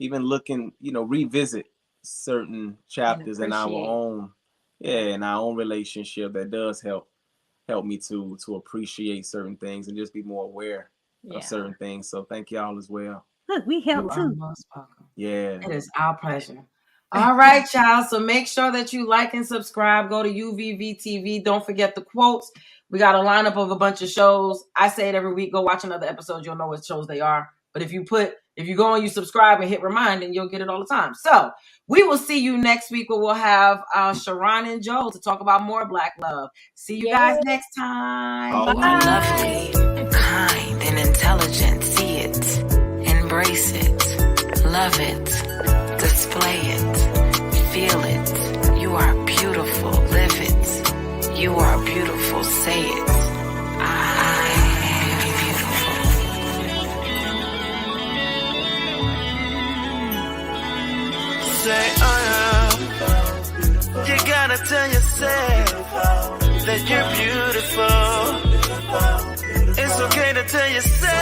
looking, revisit certain chapters in our own relationship. That does help me to appreciate certain things and just be more aware of certain things. So thank y'all as well. Look, we help You are too. most welcome. Yeah. It is our pleasure. All right, y'all. So make sure that you like and subscribe. Go to UVVTV. Don't forget the quotes. We got a lineup of a bunch of shows. I say it every week. Go watch another episode. You'll know what shows they are. But if you go and you subscribe and hit remind, then you'll get it all the time. So we will see you next week where we'll have Sharon and Joel to talk about more Black love. See you guys next time. Oh, Lovely, kind, and intelligent. See it, embrace it, love it, display it, feel it. You are beautiful, live it. You are beautiful, say it. I am beautiful. Say I am. You gotta tell yourself that you're beautiful. It's okay to tell yourself